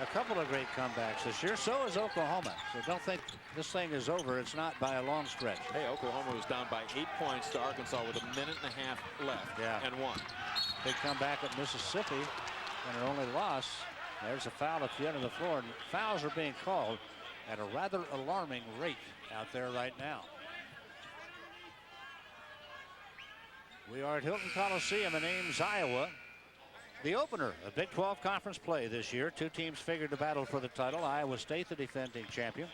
A: a couple of great comebacks this year. So has Oklahoma. So don't think this thing is over. It's not by a long stretch.
C: Hey, Oklahoma was down by 8 points to Arkansas with a minute and a half left and won.
A: Big comeback at Mississippi and their only loss. There's a foul at the end of the floor. And fouls are being called at a rather alarming rate out there right now. We are at Hilton Coliseum in Ames, Iowa. The opener of Big 12 conference play this year. 2 teams figured to battle for the title. Iowa State, the defending champion.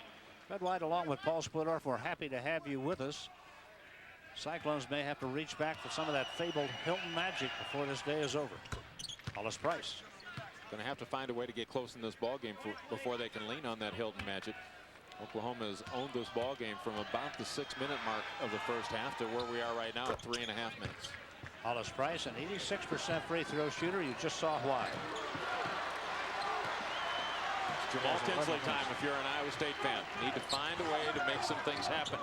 A: Fred White along with Paul Splittorff. We're happy to have you with us. Cyclones may have to reach back for some of that fabled Hilton Magic before this day is over. Hollis Price.
C: Going to have to find a way to get close in this ball game before they can lean on that Hilton Magic. Oklahoma has owned this ball game from about the 6-minute mark of the first half to where we are right now at 3.5 minutes.
A: Hollis Price, an 86% free throw shooter. You just saw why.
C: Jamaal Tinsley time if you're an Iowa State fan. Need to find a way to make some things happen.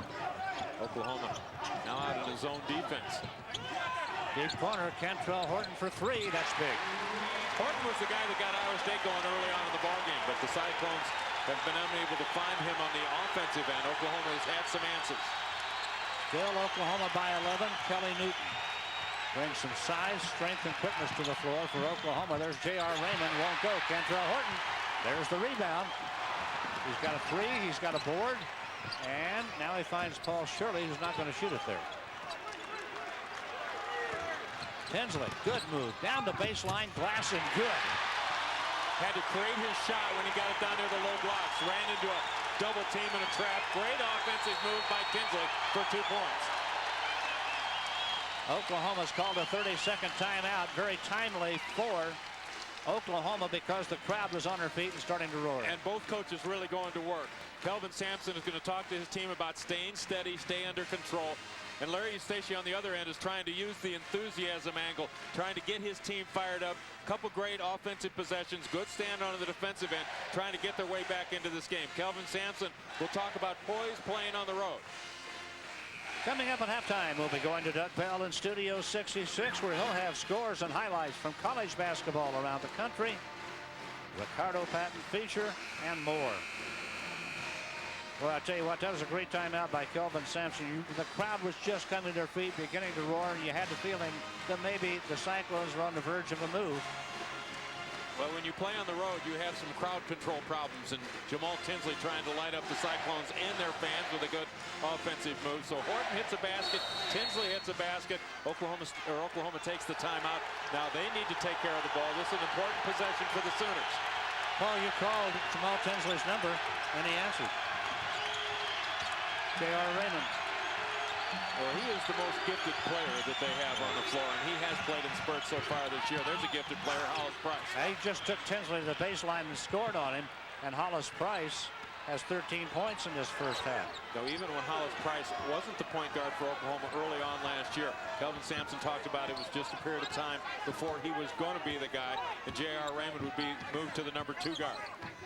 C: Oklahoma now out in his zone defense.
A: Deep corner, Kantrail Horton for 3. That's big.
C: Horton was the guy that got Iowa State going early on in the ballgame, but the Cyclones have been unable to find him on the offensive end. Oklahoma has had some answers.
A: Still Oklahoma by 11. Kelly Newton brings some size, strength, and quickness to the floor for Oklahoma. There's J.R. Raymond, won't go. Kantrail Horton, there's the rebound. He's got a 3, he's got a board, and now he finds Paul Shirley, who's not going to shoot it there. Tinsley, good move, down the baseline, glass and good.
C: Had to create his shot when he got it down near the low blocks. Ran into a double team and a trap. Great offensive move by Tinsley for 2 points.
A: Oklahoma's called a 30-second timeout. Very timely for Oklahoma because the crowd was on their feet and starting to roar.
C: And both coaches really going to work. Kelvin Sampson is going to talk to his team about staying steady, stay under control. And Larry Eustachy on the other end is trying to use the enthusiasm angle, trying to get his team fired up. Couple great offensive possessions, good stand on the defensive end, trying to get their way back into this game. Kelvin Sampson will talk about poise playing on the road.
A: Coming up at halftime, we'll be going to Doug Bell in Studio 66, where he'll have scores and highlights from college basketball around the country, Ricardo Patton feature, and more. Well, I tell you what, that was a great timeout by Kelvin Sampson. The crowd was just coming to their feet, beginning to roar, and you had the feeling that maybe the Cyclones were on the verge of a move.
C: Well, when you play on the road, you have some crowd control problems, and Jamaal Tinsley trying to light up the Cyclones and their fans with a good offensive move. So Horton hits a basket, Tinsley hits a basket. Oklahoma takes the timeout. Now they need to take care of the ball. This is an important possession for the Sooners.
A: Paul, you called Jamaal Tinsley's number, and he answered. J.R. Raymond.
C: Well, he is the most gifted player that they have on the floor, and he has played in spurts so far this year. There's a gifted player, Hollis Price.
A: He just took Tinsley to the baseline and scored on him, and Hollis Price has 13 points in this first half.
C: Though even when Hollis Price wasn't the point guard for Oklahoma early on last year, Kelvin Sampson talked about it was just a period of time before he was going to be the guy, and J.R. Raymond would be moved to the number 2 guard.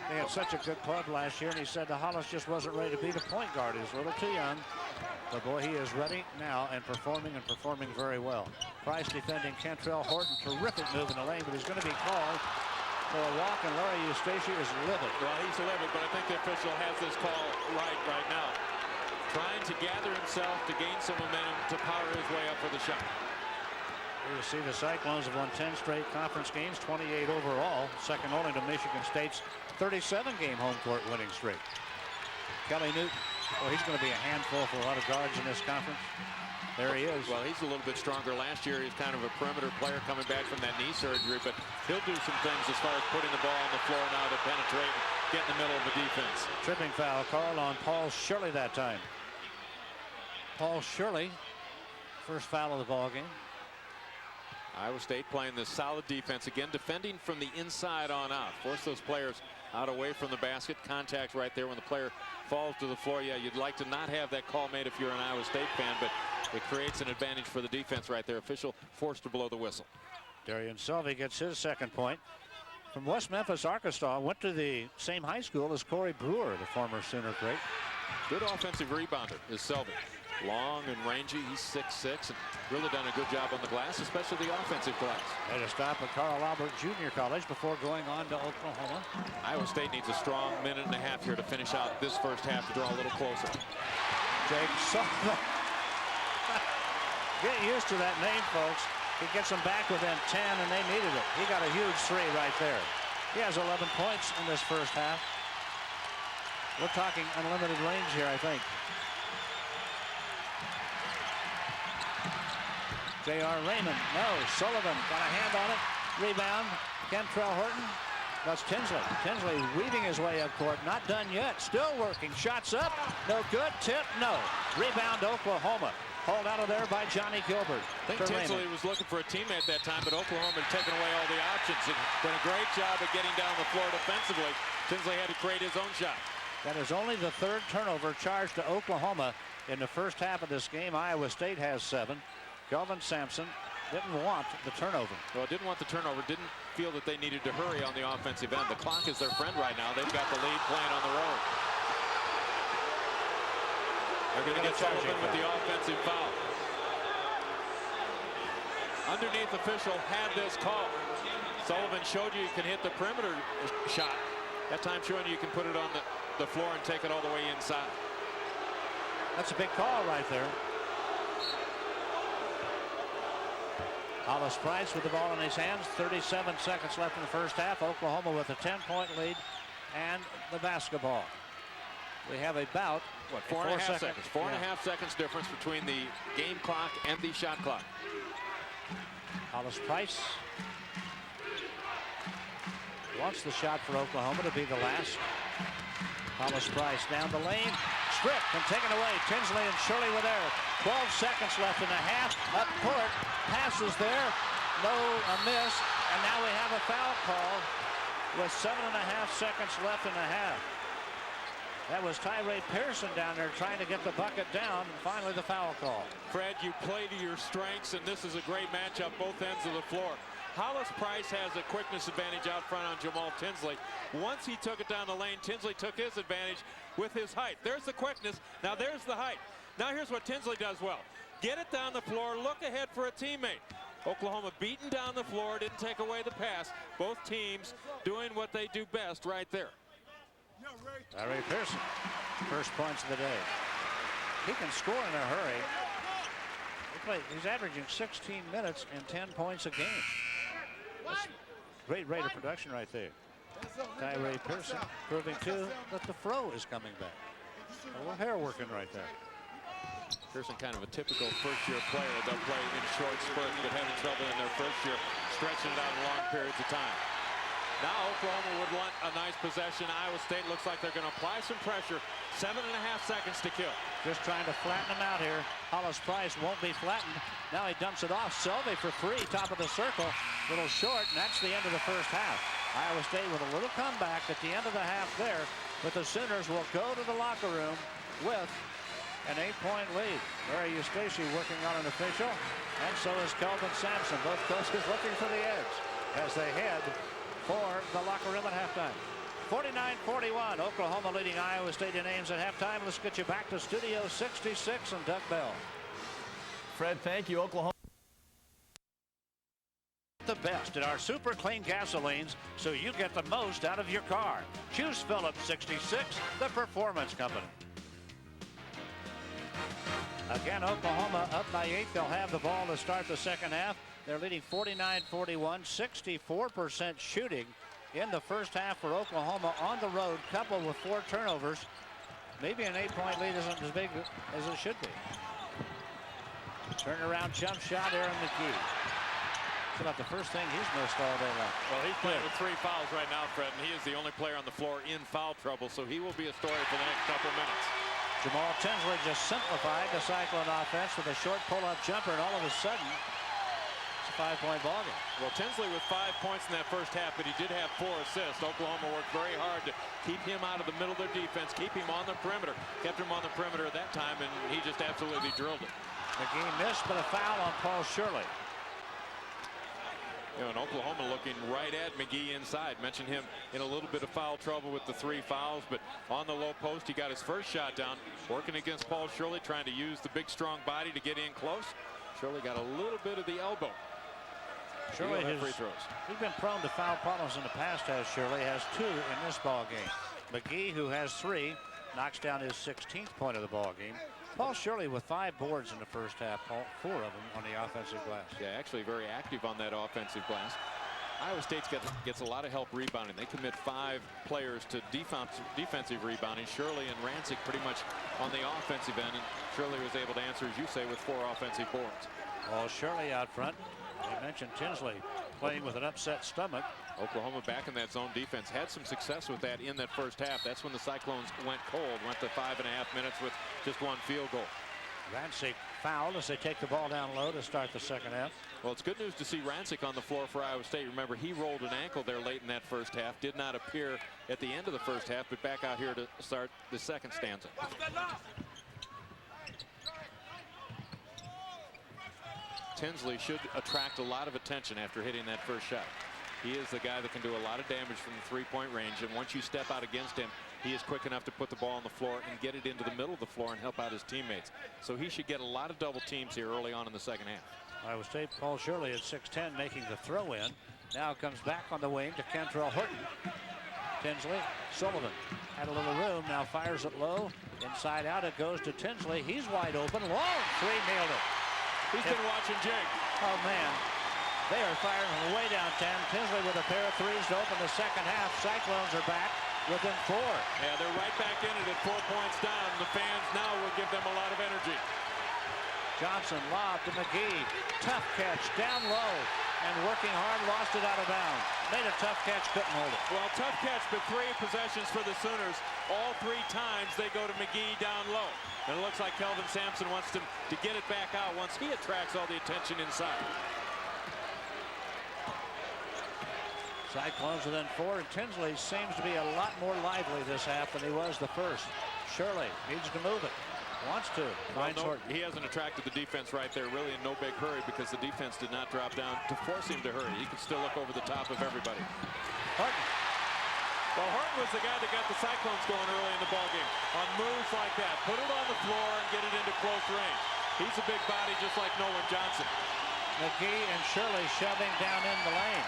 A: They had such a good club last year, and he said the Hollis just wasn't ready to be the point guard. He was a little too young. But boy, he is ready now and performing very well. Price defending Kantrail. Horton, terrific move in the lane, but he's going to be called for a walk, and Larry Eustachy is livid.
C: Well, he's livid, but I think the official has this call right now. Trying to gather himself to gain some momentum to power his way up for the shot.
A: Here you see the Cyclones have won 10 straight conference games, 28 overall, second only to Michigan State's 37-game home court winning streak. Kelley Newton. Well, he's going to be a handful for a lot of guards in this conference. There he is.
C: Well, he's a little bit stronger. Last year, he's kind of a perimeter player coming back from that knee surgery, but he'll do some things as far as putting the ball on the floor now to penetrate and get in the middle of the defense.
A: Tripping foul called on Paul Shirley that time. Paul Shirley, first foul of the ball game.
C: Iowa State playing this solid defense again, defending from the inside on out. Force those players out away from the basket. Contact right there when the player falls to the floor. Yeah, you'd like to not have that call made if you're an Iowa State fan, but it creates an advantage for the defense right there. Official forced to blow the whistle.
A: Daryan Shelby gets his second point. From West Memphis, Arkansas, went to the same high school as Corey Brewer, the former Sooner great.
C: Good offensive rebounder is Shelby. Long and rangy. He's 6'6", and really done a good job on the glass, especially the offensive glass.
A: Made a stop at Carl Albert Junior College before going on to Oklahoma.
C: Iowa State needs a strong minute and a half here to finish out this first half to draw a little closer.
A: Jake Sullivan. Get used to that name, folks. He gets them back within 10, and they needed it. He got a huge 3 right there. He has 11 points in this first half. We're talking unlimited range here, I think. J.R. Raymond, no. Sullivan got a hand on it. Rebound. Kantrail Horton. That's Tinsley. Tinsley weaving his way up court. Not done yet. Still working. Shots up. No good. Tip. No. Rebound Oklahoma. Hauled out of there by Johnny Gilbert.
C: I think Tinsley was looking for a teammate that time, but Oklahoma had taken away all the options and done a great job of getting down the floor defensively. Tinsley had to create his own shot.
A: That is only the 3rd turnover charged to Oklahoma in the first half of this game. Iowa State has 7. Kelvin Sampson didn't want the turnover.
C: Well, didn't want the turnover, didn't feel that they needed to hurry on the offensive end. The clock is their friend right now. They've got the lead playing on the road. They're going to get Sullivan with the offensive foul. Underneath official had this call. Sullivan showed you can hit the perimeter shot. That time showing you can put it on the floor and take it all the way inside.
A: That's a big call right there. Hollis Price with the ball in his hands. 37 seconds left in the first half. Oklahoma with a 10-point lead and the basketball. We have about, what,
C: 4.5 seconds. 4.5 seconds difference between the game clock and the shot clock.
A: Hollis Price wants the shot for Oklahoma to be the last. Hollis Price down the lane. Stripped and taken away. Tinsley and Shirley were there. 12 seconds left in the half. Up court. Passes there. No, a miss. And now we have a foul call with 7.5 seconds left in the half. That was Tyray Pearson down there trying to get the bucket down. And finally the foul call.
C: Fred, you play to your strengths, and this is a great matchup both ends of the floor. Hollis Price has a quickness advantage out front on Jamaal Tinsley. Once he took it down the lane, Tinsley took his advantage with his height. There's the quickness. Now there's the height. Now here's what Tinsley does well. Get it down the floor, look ahead for a teammate. Oklahoma beaten down the floor, didn't take away the pass. Both teams doing what they do best right there.
A: Tyray Pearson, first points of the day. He can score in a hurry. He's averaging 16 minutes and 10 points a game. Great rate of production right there. Tyray Pearson proving too that the throw is coming back. A little hair working right there.
C: Pearson kind of a typical first-year player. They'll play in short spurts, but having trouble in their first year, stretching it out in long periods of time. Now Oklahoma would want a nice possession. Iowa State looks like they're going to apply some pressure. 7.5 seconds to kill.
A: Just trying to flatten him out here. Hollis Price won't be flattened. Now he dumps it off. Shelby for three, top of the circle. Little short, and that's the end of the first half. Iowa State with a little comeback at the end of the half there, but the Sooners will go to the locker room with an 8-point lead. Larry Eustachy working on an official, and so is Kelvin Sampson. Both coaches looking for the edge as they head for the locker room at halftime. 49-41, Oklahoma leading Iowa State in Ames at halftime. Let's get you back to Studio 66 and Doug Bell.
D: Fred, thank you. Oklahoma.
A: The best in our super clean gasolines, so you get the most out of your car. Choose Phillips 66, the performance company. Again, Oklahoma up by 8. They'll have the ball to start the second half. They're leading 49-41, 64% shooting in the first half for Oklahoma on the road, coupled with 4 turnovers. Maybe an 8-point lead isn't as big as it should be. Turnaround jump shot, Aaron McGhee. It's about the first thing he's missed all day long.
C: Well, he's playing with 3 fouls right now, Fred, and he is the only player on the floor in foul trouble, so he will be a story for the next couple minutes.
A: Jamaal Tinsley just simplified the Cyclone offense with a short pull-up jumper, and all of a sudden, it's a 5-point ballgame.
C: Well, Tinsley with 5 points in that first half, but he did have 4 assists. Oklahoma worked very hard to keep him out of the middle of their defense, keep him on the perimeter. Kept him on the perimeter at that time, and he just absolutely drilled it.
A: McGhee missed, but a foul on Paul Shirley.
C: You know, and Oklahoma looking right at McGhee inside. Mentioned him in a little bit of foul trouble with the 3 fouls, but on the low post, he got his first shot down, working against Paul Shirley, trying to use the big, strong body to get in close. Shirley got a little bit of the elbow.
A: Shirley has
C: free throws.
A: He's been prone to foul problems in the past, as Shirley has 2 in this ball game. McGhee, who has 3, knocks down his 16th point of the ball game. Paul Shirley with 5 boards in the first half, 4 of them on the offensive glass.
C: Yeah, actually very active on that offensive glass. Iowa State gets a lot of help rebounding. They commit 5 players to defensive rebounding. Shirley and Rancik pretty much on the offensive end, and Shirley was able to answer, as you say, with 4 offensive boards.
A: Paul Shirley out front. You mentioned Tinsley playing with an upset stomach.
C: Oklahoma back in that zone defense, had some success with that in that first half. That's when the Cyclones went cold, went to 5.5 minutes with just 1 field goal.
A: Rancik fouled as they take the ball down low to start the second half.
C: Well, it's good news to see Rancik on the floor for Iowa State. Remember, he rolled an ankle there late in that first half. Did not appear at the end of the first half, but back out here to start the second stanza. Tinsley should attract a lot of attention after hitting that first shot. He is the guy that can do a lot of damage from the 3-point range, and once you step out against him, he is quick enough to put the ball on the floor and get it into the middle of the floor and help out his teammates. So he should get a lot of double teams here early on in the second half.
A: Iowa State, Paul Shirley at 6'10", making the throw in. Now comes back on the wing to Kantrail Horton. Tinsley, Sullivan had a little room, now fires it low. Inside out it goes to Tinsley. He's wide open. Whoa, 3 nailed it.
C: He's been watching Jake.
A: Oh, man. They are firing from way downtown. Tinsley with a pair of 3s to open the second half. Cyclones are back within 4.
C: Yeah, they're right back in it at 4 points down. The fans now will give them a lot of energy.
A: Johnson lob to McGhee. Tough catch down low. And working hard, lost it out of bounds. Made a tough catch, couldn't hold it.
C: Well, tough catch, but 3 possessions for the Sooners. All 3 times they go to McGhee down low. And it looks like Kelvin Sampson wants to get it back out once he attracts all the attention inside.
A: Cyclones within 4, and Tinsley seems to be a lot more lively this half than he was the first. Shirley needs to move it. Wants to.
C: Well, he hasn't attracted the defense right there, really in no big hurry, because the defense did not drop down to force him to hurry. He could still look over the top of everybody.
A: Horton.
C: Well, Horton was the guy that got the Cyclones going early in the ballgame on moves like that. Put it on the floor and get it into close range. He's a big body just like Nolan Johnson.
A: McGhee and Shirley shoving down in the lane.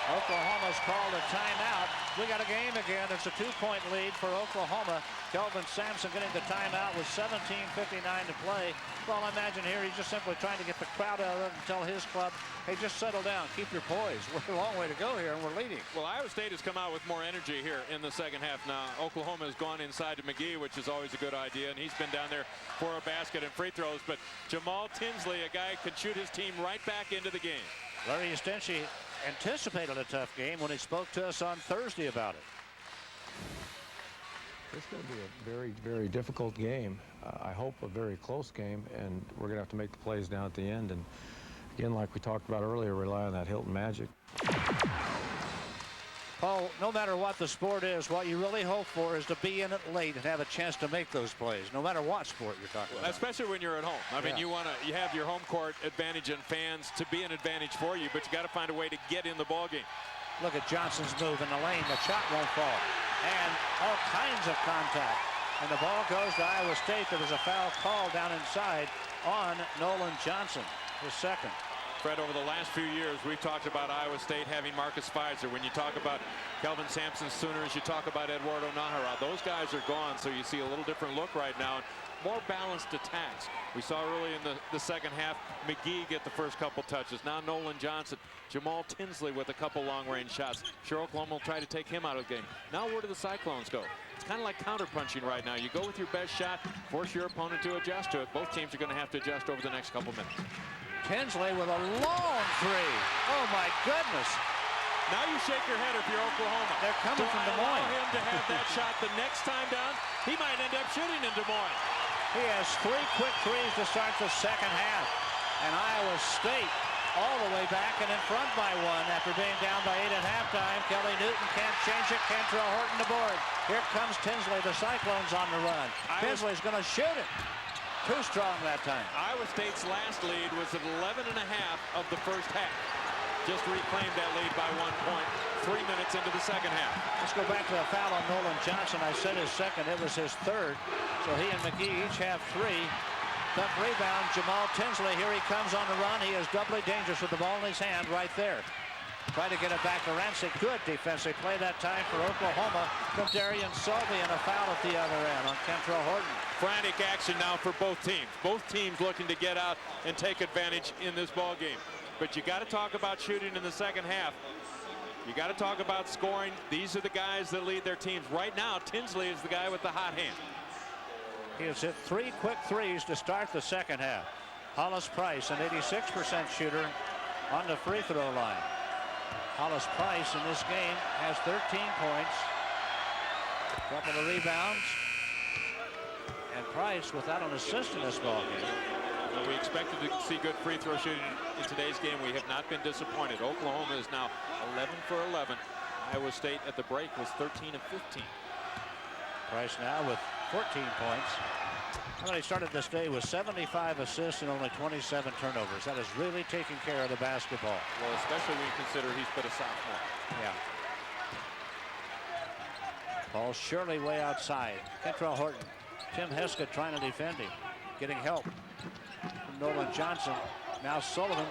A: Oklahoma's called a timeout. We got a game again. It's a 2-point lead for Oklahoma. Kelvin Sampson getting the timeout with 17:59 to play. Well, I imagine here he's just simply trying to get the crowd out of it and tell his club, hey, just settle down, keep your poise. We're a long way to go here, and we're leading.
C: Well, Iowa State has come out with more energy here in the second half now. Oklahoma has gone inside to McGhee, which is always a good idea, and he's been down there for a basket and free throws. But Jamaal Tinsley, a guy, could shoot his team right back into the game.
A: Larry Eustachy anticipated a tough game when he spoke to us on Thursday about it.
F: It's going to be a very, very difficult game. I hope a very close game, and we're going to have to make the plays down at the end. And again, like we talked about earlier, rely on that Hilton Magic.
A: Paul, no matter what the sport is, what you really hope for is to be in it late and have a chance to make those plays, no matter what sport you're talking about.
C: Especially when you're at home. I mean, you have your home court advantage and fans to be an advantage for you, but you got to find a way to get in the ball game.
A: Look at Johnson's move in the lane. The shot won't fall. And all kinds of contact. And the ball goes to Iowa State. There was a foul call down inside on Nolan Johnson, his second.
C: Fred, over the last few years, we've talked about Iowa State having Marcus Fizer. When you talk about Kelvin Sampson Sooners, you talk about Eduardo Nahara. Those guys are gone, so you see a little different look right now. More balanced attacks. We saw early in the second half, McGhee get the first couple touches. Now Nolan Johnson, Jamaal Tinsley with a couple long-range shots. Sure, Oklahoma will try to take him out of the game. Now where do the Cyclones go? It's kind of like counter-punching right now. You go with your best shot, force your opponent to adjust to it. Both teams are going to have to adjust over the next couple minutes.
A: Tinsley with a long three. Oh, my goodness.
C: Now you shake your head if you're Oklahoma.
A: They're coming from Des Moines.
C: Allow him to have that shot the next time down. He might end up shooting in Des Moines.
A: He has 3 quick threes to start the second half. And Iowa State all the way back and in front by 1 after being down by 8 at halftime. Kelley Newton can't change it. Kantrail Horton to board. Here comes Tinsley. The Cyclones on the run. Tinsley's going to shoot it. Too strong that time.
C: Iowa State's last lead was at 11.5 of the first half. Just reclaimed that lead by 1 point 3 minutes into the second half.
A: Let's go back to the foul on Nolan Johnson. I said his second. It was his third. So he and McGhee each have 3. Tough rebound. Jamaal Tinsley. Here he comes on the run. He is doubly dangerous with the ball in his hand right there. Try to get it back to Rancik. Good defensive play that time for Oklahoma from Daryan Sullivan, and a foul at the other end on Kantrail Horton.
C: Frantic action now for both teams. Both teams looking to get out and take advantage in this ball game. But you got to talk about shooting in the second half. You got to talk about scoring. These are the guys that lead their teams. Right now, Tinsley is the guy with the hot hand.
A: He has hit 3 quick threes to start the second half. Hollis Price, an 86% shooter on the free throw line. Hollis Price in this game has 13 points. A couple of rebounds. And Price without an assist in this ball game.
C: Well, we expected to see good free throw shooting in today's game. We have not been disappointed. Oklahoma is now 11 for 11. Iowa State at the break was 13 of 15.
A: Price now with 14 points. Well, he started this day with 75 assists and only 27 turnovers. That is really taking care of the basketball.
C: Well, especially when you consider he's but a sophomore.
A: Yeah. Ball Shirley way outside. Kantrail Horton. Tim Heskett trying to defend him. Getting help from Nolan Johnson. Now Sullivan.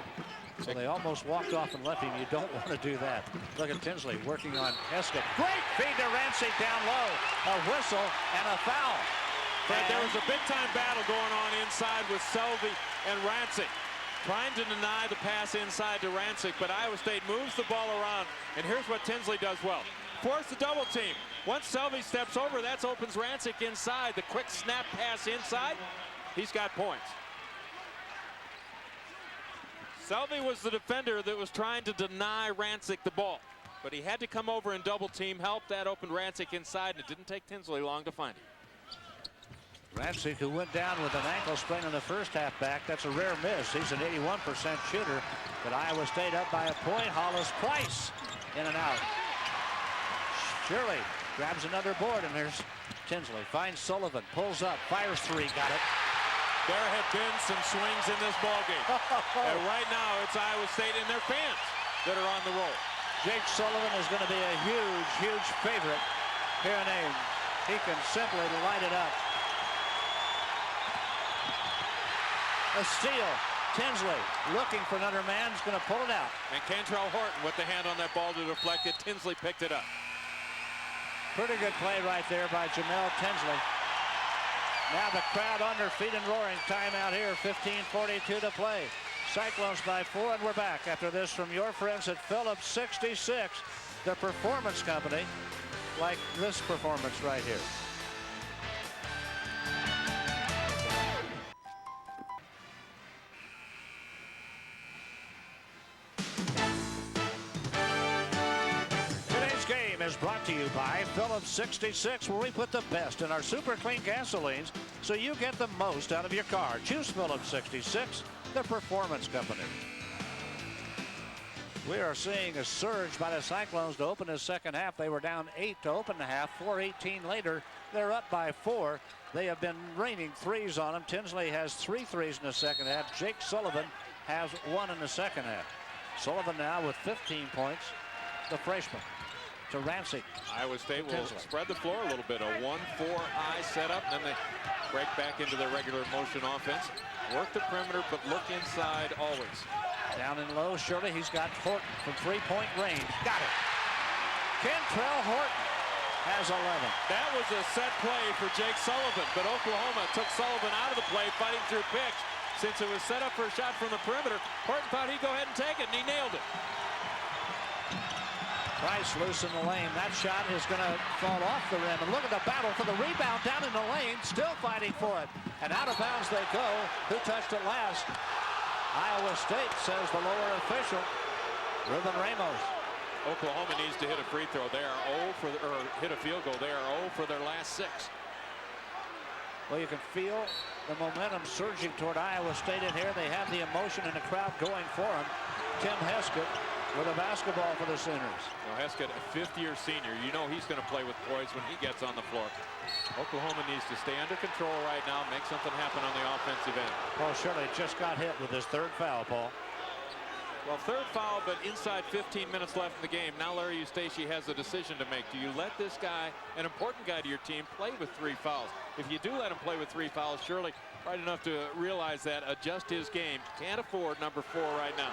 A: So they almost walked off and left him. You don't want to do that. Look at Tinsley working on Heskett. Great feed to Rancik down low. A whistle and a foul.
C: Fred, there was a big-time battle going on inside with Shelby and Rancik, trying to deny the pass inside to Rancik, but Iowa State moves the ball around, and here's what Tinsley does well. Force the double team. Once Shelby steps over, that opens Rancik inside. The quick snap pass inside, he's got points. Shelby was the defender that was trying to deny Rancik the ball, but he had to come over and double team help. That opened Rancik inside, and it didn't take Tinsley long to find him.
A: Rancik, who went down with an ankle sprain in the first half back. That's a rare miss. He's an 81% shooter. But Iowa State up by a point. Hollis Price in and out. Shirley grabs another board, and there's Tinsley. Finds Sullivan, pulls up, fires 3, got it.
C: There have been some swings in this ballgame. And right now, it's Iowa State and their fans that are on the roll.
A: Jake Sullivan is going to be a huge, huge favorite here in Ames. He can simply light it up. A steal Tinsley looking for another man. He's going to pull it out.
C: And Kantrail Horton with the hand on that ball to deflect it. Tinsley picked it up.
A: Pretty good play right there by Jamaal Tinsley. Now the crowd on their feet and roaring. Timeout here, 15:42 to play. Cyclones by 4, and we're back after this from your friends at Phillips 66, the performance company, like this performance right here. Today's game is brought to you by Phillips 66, where we put the best in our super clean gasolines so you get the most out of your car. Choose Phillips 66, the performance company. We are seeing a surge by the Cyclones to open the second half. They were down 8 to open the half. 4:18 later, they're up by 4. They have been raining threes on them. Tinsley has 3 threes in the second half. Jake Sullivan has 1 in the second half. Sullivan now with 15 points. The freshman to Rancik.
C: Iowa State will spread the floor a little bit. A 1-4 high setup, and then they break back into their regular motion offense. Work the perimeter, but look inside always.
A: Down in low, Shirley. He's got Horton from 3-point range. Got it. Kantrail Horton has 11.
C: That was a set play for Jake Sullivan, but Oklahoma took Sullivan out of the play, fighting through pitch. Since it was set up for a shot from the perimeter, Horton thought he'd go ahead and take it, and he nailed it.
A: Price loose in the lane. That shot is going to fall off the rim. And look at the battle for the rebound down in the lane. Still fighting for it. And out of bounds they go. Who touched it last? Iowa State, says the lower official, Ruben Ramos.
C: Oklahoma needs to hit a free throw. They are 0 for, or hit a field goal. They are 0 for their last 6.
A: Well, you can feel the momentum surging toward Iowa State in here. They have the emotion and the crowd going for them. Tim Heskett with a basketball for the Sooners.
C: Well, Heskett, a 5th-year senior. You know he's going to play with poise when he gets on the floor. Oklahoma needs to stay under control right now, make something happen on the offensive end.
A: Paul Shirley just got hit with his 3rd foul, Paul.
C: Well, 3rd foul, but inside 15 minutes left in the game. Now Larry Eustachy has a decision to make. Do you let this guy, an important guy to your team, play with 3 fouls? If you do let him play with 3 fouls, Shirley, right enough to realize that, adjust his game. Can't afford number 4 right now.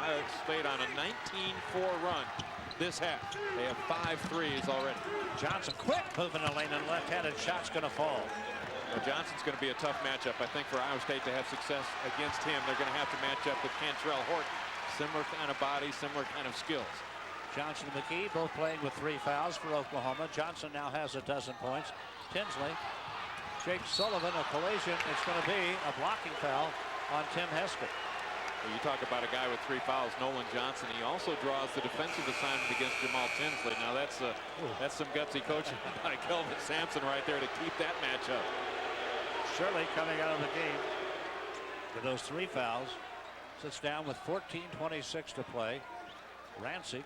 C: Iowa State on a 19-4 run this half. They have 5 threes already.
A: Johnson quick moving the lane, and left-handed shot's going to fall.
C: Well, Johnson's going to be a tough matchup. I think for Iowa State to have success against him, they're going to have to match up with Kantrail Horton. Similar kind of body, similar kind of skills.
A: Johnson and McGhee both playing with 3 fouls for Oklahoma. Johnson now has 12 points. Tinsley, Jake Sullivan, a collision. It's going to be a blocking foul on Tim Heskett.
C: Well, you talk about a guy with 3 fouls, Nolan Johnson. He also draws the defensive assignment against Jamaal Tinsley. Now that's some gutsy coaching by Kelvin Sampson right there to keep that matchup.
A: Shirley coming out of the game with those 3 fouls. Sits down with 14:26 to play. Rancik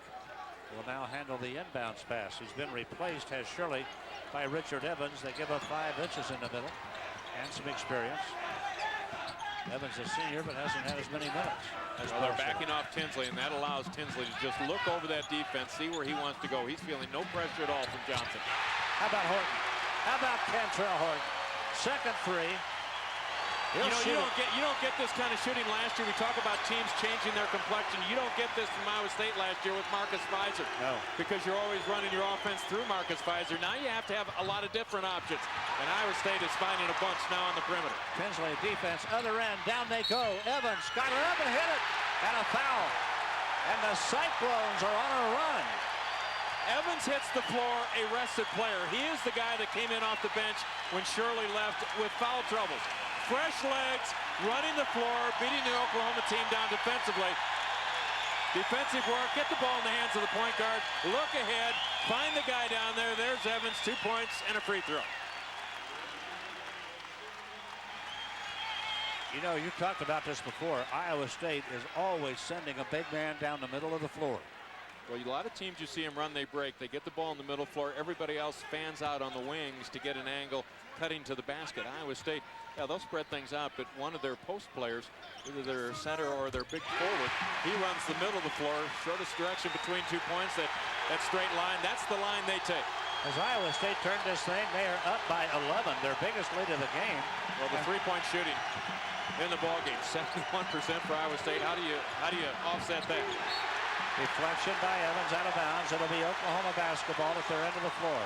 A: will now handle the inbounds pass. He's been replaced, has Shirley, by Richard Evans. They give up 5 inches in the middle and some experience. Evans a senior, but hasn't had as many minutes.
C: Well, they're backing off Tinsley, and that allows Tinsley to just look over that defense, see where he wants to go. He's feeling no pressure at all from Johnson.
A: How about Horton? How about Kantrail Horton? Second 3.
C: You don't get this kind of shooting last year. We talk about teams changing their complexion. You don't get this from Iowa State last year with Marcus Fizer.
A: No.
C: Because you're always running your offense through Marcus Fizer. Now you have to have a lot of different options. And Iowa State is finding a bunch now on the perimeter.
A: Tinsley defense, other end, down they go. Evans got it up and hit it. And a foul. And the Cyclones are on a run.
C: Evans hits the floor, a rested player. He is the guy that came in off the bench when Shirley left with foul troubles. Fresh legs, running the floor, beating the Oklahoma team down defensively. Defensive work, get the ball in the hands of the point guard, look ahead, find the guy down there. There's Evans, 2 points and a free throw.
A: You know, you talked about this before. Iowa State is always sending a big man down the middle of the floor.
C: Well, a lot of teams you see them run, they break. They get the ball in the middle floor. Everybody else fans out on the wings to get an angle, cutting to the basket. Iowa State, yeah, they'll spread things out, but one of their post players, either their center or their big forward, he runs the middle of the floor, shortest direction between 2 points, that straight line. That's the line they take.
A: As Iowa State turned this thing, they are up by 11, their biggest lead of the game.
C: Well, the 3-point shooting in the ballgame. 71% for Iowa State. How do you offset that?
A: Deflection by Evans out of bounds. It'll be Oklahoma basketball at their end of the floor.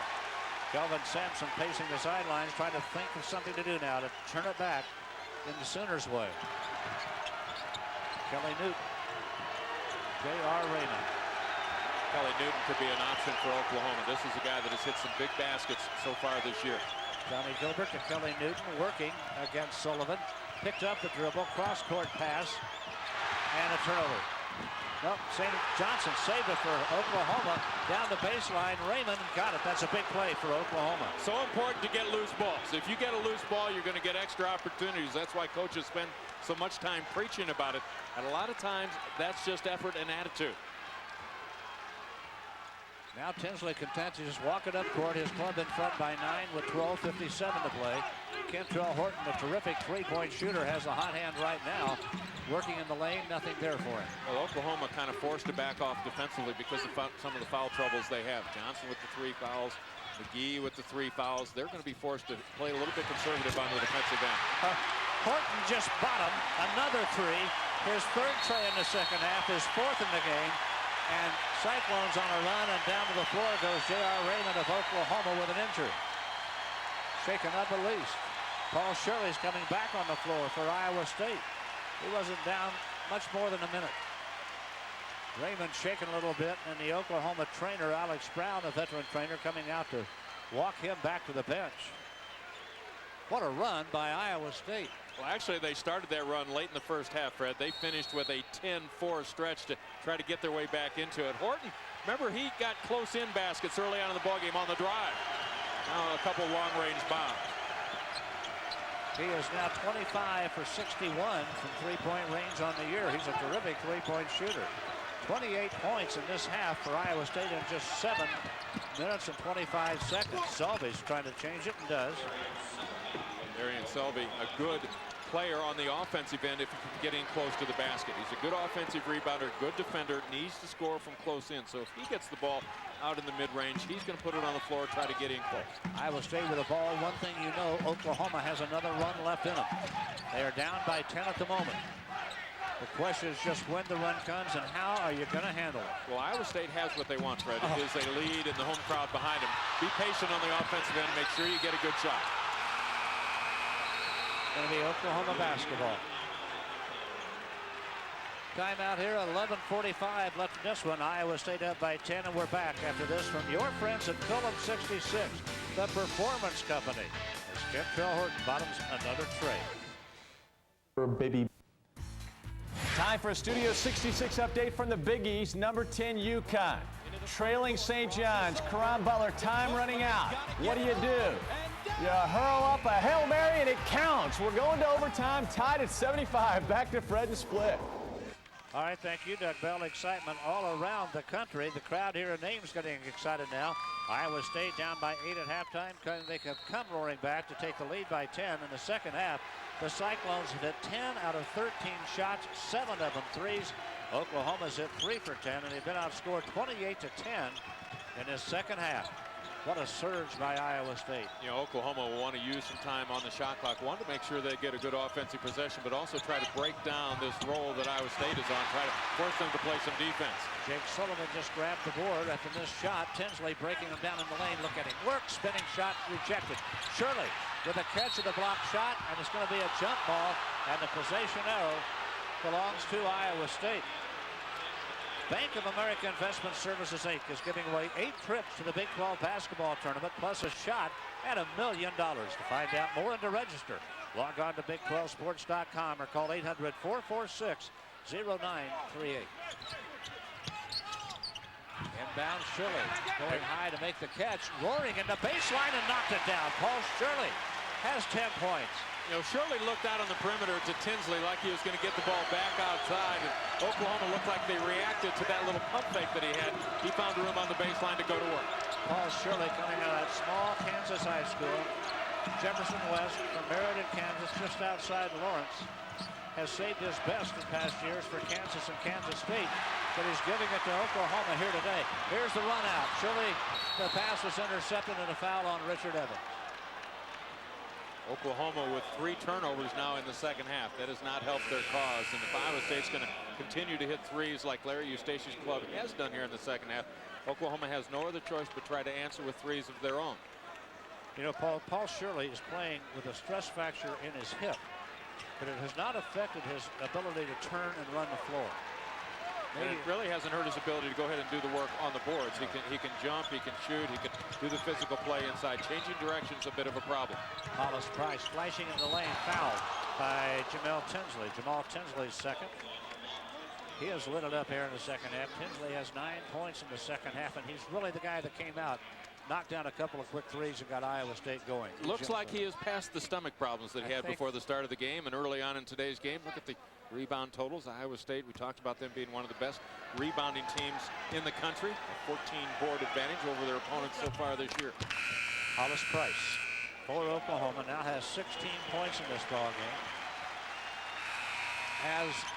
A: Kelvin Sampson pacing the sidelines, trying to think of something to do now to turn it back in the Sooners' way. Kelley Newton. J.R. Raymond.
C: Kelley Newton could be an option for Oklahoma. This is a guy that has hit some big baskets so far this year.
A: Johnny Gilbert to Kelley Newton, working against Sullivan. Picked up the dribble, cross-court pass, and a turnover. Nope, St. Johnson saved it for Oklahoma. Down the baseline, Raymond got it. That's a big play for Oklahoma.
C: So important to get loose balls. If you get a loose ball, you're going to get extra opportunities. That's why coaches spend so much time preaching about it. And a lot of times, that's just effort and attitude.
A: Now Tinsley content to just walk it up court. His club in front by 9 with 12:57 to play. Kantrail Horton, a terrific three-point shooter, has a hot hand right now. Working in the lane, nothing there for him.
C: Well, Oklahoma kind of forced to back off defensively because of some of the foul troubles they have. Johnson with the 3 fouls, McGhee with the 3 fouls. They're going to be forced to play a little bit conservative on the defensive end.
A: Horton just bottomed another 3. His 3rd tray in the second half, his 4th in the game. And Cyclones on a run, and down to the floor goes J.R. Raymond of Oklahoma with an injury. Shaken up at least. Paul Shirley's coming back on the floor for Iowa State. He wasn't down much more than a minute. Raymond shaken a little bit, and the Oklahoma trainer, Alex Brown, a veteran trainer, coming out to walk him back to the bench. What a run by Iowa State.
C: Well, actually, they started that run late in the first half, Fred. They finished with a 10-4 stretch to try to get their way back into it. Horton, remember, he got close-in baskets early on in the ballgame on the drive. Now a couple long-range bombs.
A: He is now 25 for 61 from three-point range on the year. He's a terrific three-point shooter. 28 points in this half for Iowa State in just 7 minutes and 25 seconds. Shelby's trying to change it and does.
C: Daryan Shelby, a good player on the offensive end if he can get in close to the basket. He's a good offensive rebounder, good defender, needs to score from close in. So if he gets the ball out in the mid-range, he's going to put it on the floor, try to get in close.
A: Iowa State with the ball. One thing you know, Oklahoma has another run left in them. They are down by 10 at the moment. The question is just when the run comes and how are you going to handle it?
C: Well, Iowa State has what they want, Fred. It is a lead and the home crowd behind them. Be patient on the offensive end. Make sure you get a good shot.
A: Going to be Oklahoma basketball. Timeout here, 11:45 left in this one. Iowa State up by 10, and we're back after this from your friends at Phillips 66, the Performance Company. As Kantrail Horton bottoms another tray.
D: Baby. Time for a Studio 66 update from the Big East. Number 10, UConn. Trailing St. John's. Karan Butler, time running out. What do? You hurl up a Hail Mary and it counts. We're going to overtime, tied at 75. Back to Fred and Split.
A: All right, thank you, Doug Bell. Excitement all around the country. The crowd here in Ames getting excited now. Iowa State down by 8 at halftime. They have come roaring back to take the lead by 10 in the second half. The Cyclones have hit 10 out of 13 shots, 7 of them threes. Oklahoma's hit 3 for 10, and they've been outscored 28 to 10 in this second half. What a surge by Iowa State.
C: You know, Oklahoma will want to use some time on the shot clock. Want to make sure they get a good offensive possession, but also try to break down this role that Iowa State is on, try to force them to play some defense.
A: Jake Sullivan just grabbed the board after this shot. Tinsley breaking him down in the lane. Look at him work. Spinning shot rejected. Shirley with a catch of the block shot, and it's going to be a jump ball, and the possession arrow belongs to Iowa State. Bank of America Investment Services, Inc. is giving away 8 trips to the Big 12 basketball tournament, plus a shot at $1 million. To find out more and to register, log on to Big12Sports.com or call 800-446-0938. Inbound Shirley going high to make the catch, roaring in the baseline and knocked it down. Paul Shirley has 10 points.
C: You know, Shirley looked out on the perimeter to Tinsley like he was going to get the ball back outside. And Oklahoma looked like they reacted to that little pump fake that he had. He found room on the baseline to go to work.
A: Paul Shirley coming out of that small Kansas high school, Jefferson West from Meriden, Kansas, just outside Lawrence, has saved his best in past years for Kansas and Kansas State, but he's giving it to Oklahoma here today. Here's the run out. Shirley, the pass was intercepted and a foul on Richard Evans.
C: Oklahoma with 3 turnovers now in the second half. That has not helped their cause. And if Iowa State's going to continue to hit threes like Larry Eustachy's club has done here in the second half, Oklahoma has no other choice but try to answer with threes of their own.
A: You know, Paul Shirley is playing with a stress fracture in his hip, but it has not affected his ability to turn and run the floor.
C: And it really hasn't hurt his ability to go ahead and do the work on the boards. He can jump, he can shoot, he can do the physical play inside. Changing direction's a bit of a problem.
A: Hollis Price flashing in the lane, fouled by Jamaal Tinsley. Jamaal Tinsley's second. He has lit it up here in the second half. Tinsley has 9 points in the second half, and he's really the guy that came out, knocked down a couple of quick threes and got Iowa State going.
C: Looks like he is past the stomach problems that he had before the start of the game and early on in today's game. Look at the rebound totals. Iowa State, we talked about them being one of the best rebounding teams in the country. A 14-board advantage over their opponents so far this year.
A: Hollis Price for Oklahoma now has 16 points in this ball game.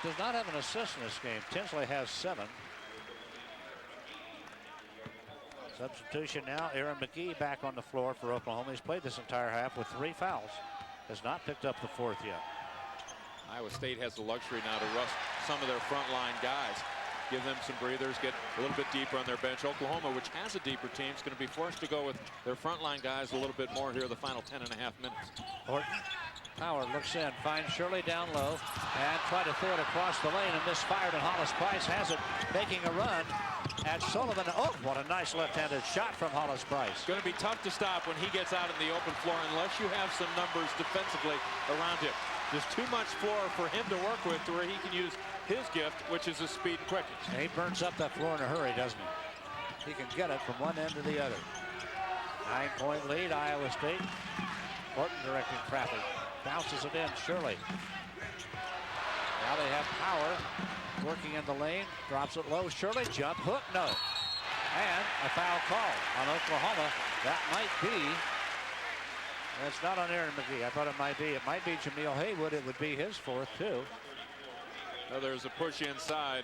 A: Does not have an assist in this game. Tinsley has 7. Substitution now. Aaron McGhee back on the floor for Oklahoma. He's played this entire half with 3 fouls. Has not picked up the 4th yet.
C: Iowa State has the luxury now to rust some of their frontline guys. Give them some breathers, get a little bit deeper on their bench. Oklahoma, which has a deeper team, is going to be forced to go with their frontline guys a little bit more here the final 10.5 minutes.
A: Horton. Power looks in, finds Shirley down low, and try to throw it across the lane and misfired, and Hollis Price has it, making a run at Sullivan. Oh, what a nice left-handed shot from Hollis Price.
C: It's going to be tough to stop when he gets out in the open floor unless you have some numbers defensively around him. There's too much floor for him to work with to where he can use his gift, which is his speed and quickness.
A: And he burns up that floor in a hurry, doesn't he? He can get it from one end to the other. 9-point lead, Iowa State. Horton directing traffic. Bounces it in, Shirley. Now they have Power working in the lane. Drops it low. Shirley, jump, hook, no. And a foul call on Oklahoma. That might be. It's not on Aaron McGhee. I thought it might be. It might be Jameel Haywood. It would be his 4th, too.
C: Now there's a push inside.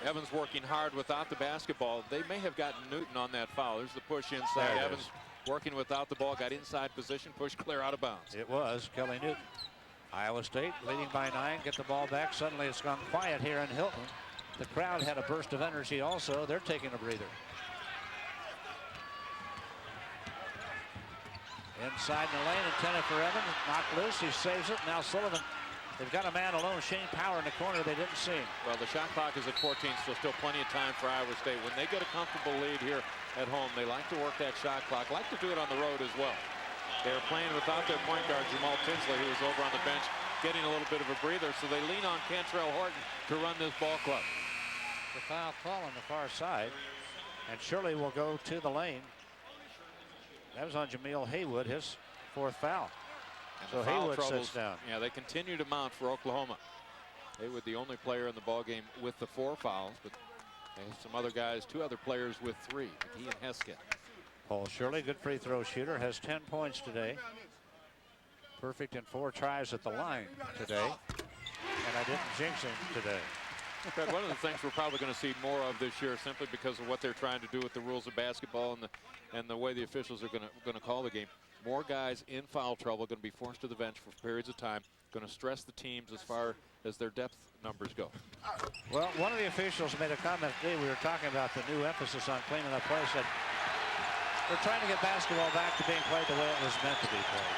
C: Evans working hard without the basketball. They may have gotten Newton on that foul. There's the push inside. Evans working without the ball, got inside position, pushed clear out of bounds.
A: It was Kelley Newton. Iowa State leading by 9, get the ball back. Suddenly it's gone quiet here in Hilton. The crowd had a burst of energy also. They're taking a breather. Inside in the lane, intended for Evans. Knocked loose, he saves it. Now Sullivan, they've got a man alone. Shane Power in the corner, they didn't see him.
C: Well, the shot clock is at 14, so still plenty of time for Iowa State. When they get a comfortable lead here at home, they like to work that shot clock, like to do it on the road as well. They're playing without their point guard, Jamaal Tinsley, who was over on the bench getting a little bit of a breather, so they lean on Kantrail Horton to run this ball club.
A: The foul call on the far side, and Shirley will go to the lane. That was on Jameel Haywood, his 4th foul.
C: And
A: so Haywood sits down.
C: Yeah, they continue to mount for Oklahoma. Haywood, the only player in the ball game with the 4 fouls, but they have some other guys, 2 other players with 3, McGhee and Heskett.
A: Paul Shirley, good free throw shooter, has 10 points today. Perfect in 4 tries at the line today. And I didn't jinx him today.
C: Fred, one of the things we're probably going to see more of this year, simply because of what they're trying to do with the rules of basketball and the way the officials are going to call the game. More guys in foul trouble going to be forced to the bench for periods of time. Going to stress the teams as far as their depth numbers go.
A: Well, one of the officials made a comment today. We were talking about the new emphasis on cleaning up play. Said we're trying to get basketball back to being played the way it was meant to be played.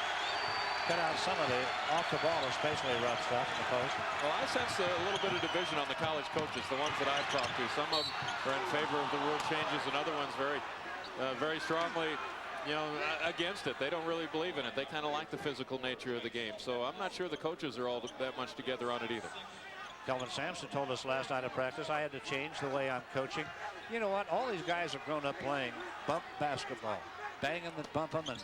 A: Cut out some of the off the ball, especially rough stuff in the post.
C: Well, I sense a little bit of division on the college coaches, the ones that I've talked to. Some of them are in favor of the rule changes, and other ones very strongly, against it. They don't really believe in it. They kind of like the physical nature of the game. So I'm not sure the coaches are all that much together on it either.
A: Kelvin Sampson told us last night at practice, I had to change the way I'm coaching. You know what? All these guys have grown up playing bump basketball. Bang them and bump them and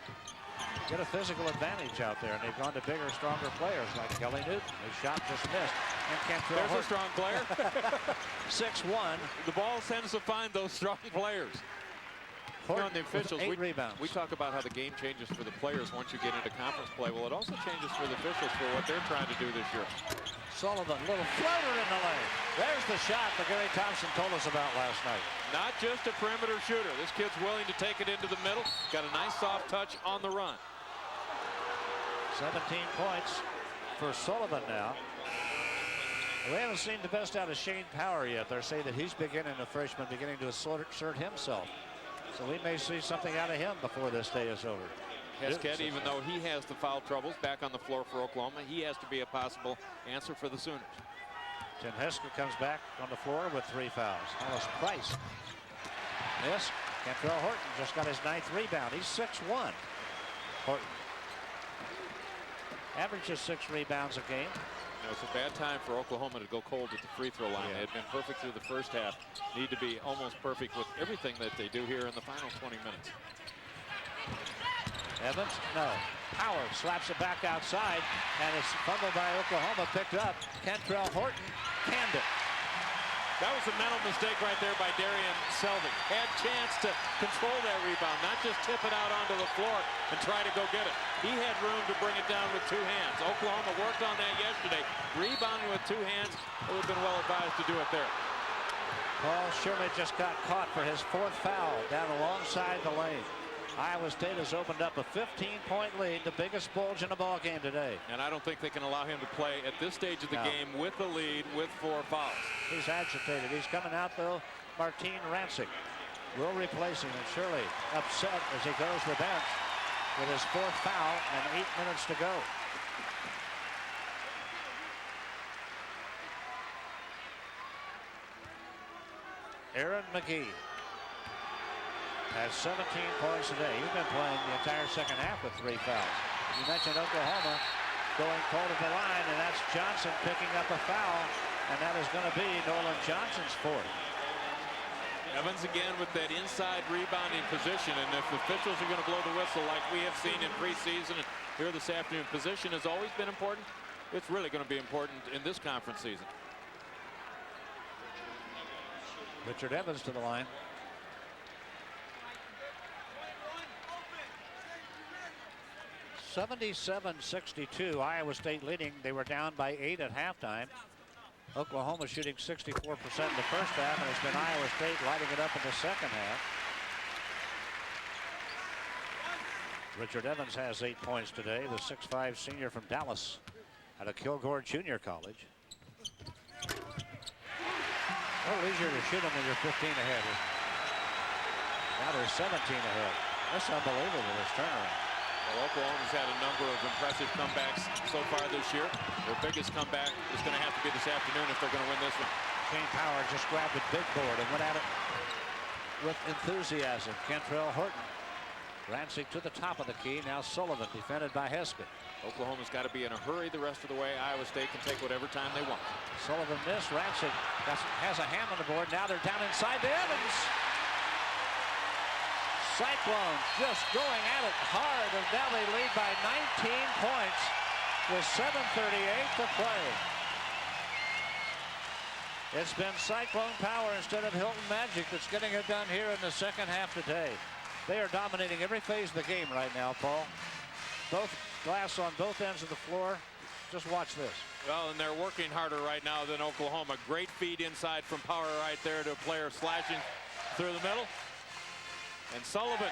A: get a physical advantage out there. And they've gone to bigger, stronger players like Kelley Newton. His shot just missed. And Kantrail.
C: There's a strong player.
A: 6'1".
C: The ball tends to find those strong players.
A: Horton,
C: the officials,
A: 8 rebounds.
C: We talk about how the game changes for the players once you get into conference play. Well, it also changes for the officials for what they're trying to do this year.
A: Sullivan, little floater in the lane. There's the shot that Gary Thompson told us about last night.
C: Not just a perimeter shooter. This kid's willing to take it into the middle. Got a nice soft touch on the run.
A: 17 points for Sullivan now. We haven't seen the best out of Shane Power yet. They're saying that he's a freshman, beginning to assert himself. So we may see something out of him before this day is over.
C: Heskett, even though he has the foul troubles back on the floor for Oklahoma, he has to be a possible answer for the Sooners.
A: Tim Heskett comes back on the floor with 3 fouls. Hollis Price. Miss. Kantrail Horton just got his 9th rebound. He's 6'1". Horton averages 6 rebounds a game.
C: You know, it's a bad time for Oklahoma to go cold at the free throw line. They had been perfect through the first half. Need to be almost perfect with everything that they do here in the final 20 minutes.
A: Evans, no. Power slaps it back outside, and it's fumbled by Oklahoma, picked up. Kantrail Horton canned it.
C: That was a mental mistake right there by Daryan Shelby. Had chance to control that rebound, not just tip it out onto the floor and try to go get it. He had room to bring it down with 2 hands. Oklahoma worked on that yesterday. Rebounding with 2 hands, it would have been well advised to do it there.
A: Paul Shirley just got caught for his 4th foul down alongside the lane. Iowa State has opened up a 15-point lead, the biggest bulge in the ball game today.
C: And I don't think they can allow him to play at this stage of the game with the lead with 4 fouls.
A: He's agitated. He's coming out, though. Martin Rancik will replace him, and Shirley upset as he goes to the bench with his 4th foul and 8 minutes to go. Aaron McGhee has 17 points today. He's been playing the entire second half with 3 fouls. You mentioned Oklahoma going cold at the line, and that's Johnson picking up a foul, and that is going to be Nolan Johnson's 4th.
C: Evans again with that inside rebounding position, and if officials are going to blow the whistle like we have seen in preseason and here this afternoon, position has always been important. It's really going to be important in this conference season.
A: Richard Evans to the line. 77-62, Iowa State leading. They were down by 8 at halftime. Oklahoma shooting 64% in the first half, and it's been Iowa State lighting it up in the second half. Richard Evans has 8 points today, the 6'5" senior from Dallas out of Kilgore Junior College. A little easier to shoot them when you're 15 ahead. Now they're 17 ahead. That's unbelievable, this turnaround.
C: Well, Oklahoma's had a number of impressive comebacks so far this year. Their biggest comeback is going to have to be this afternoon if they're going to win this one.
A: Shane Power just grabbed a big board and went at it with enthusiasm. Kantrail Horton. Rancik to the top of the key. Now Sullivan defended by Heskett.
C: Oklahoma's got to be in a hurry the rest of the way. Iowa State can take whatever time they want.
A: Sullivan missed. Rancik has a hand on the board. Now they're down inside to Evans. Cyclones just going at it hard, and now they lead by 19 points with 7:38 to play. It's been Cyclone Power instead of Hilton Magic that's getting it done here in the second half today. They are dominating every phase of the game right now, Paul. Both glass on both ends of the floor. Just watch this.
C: Well, and they're working harder right now than Oklahoma. Great feed inside from Power right there to a player slashing through the middle. And Sullivan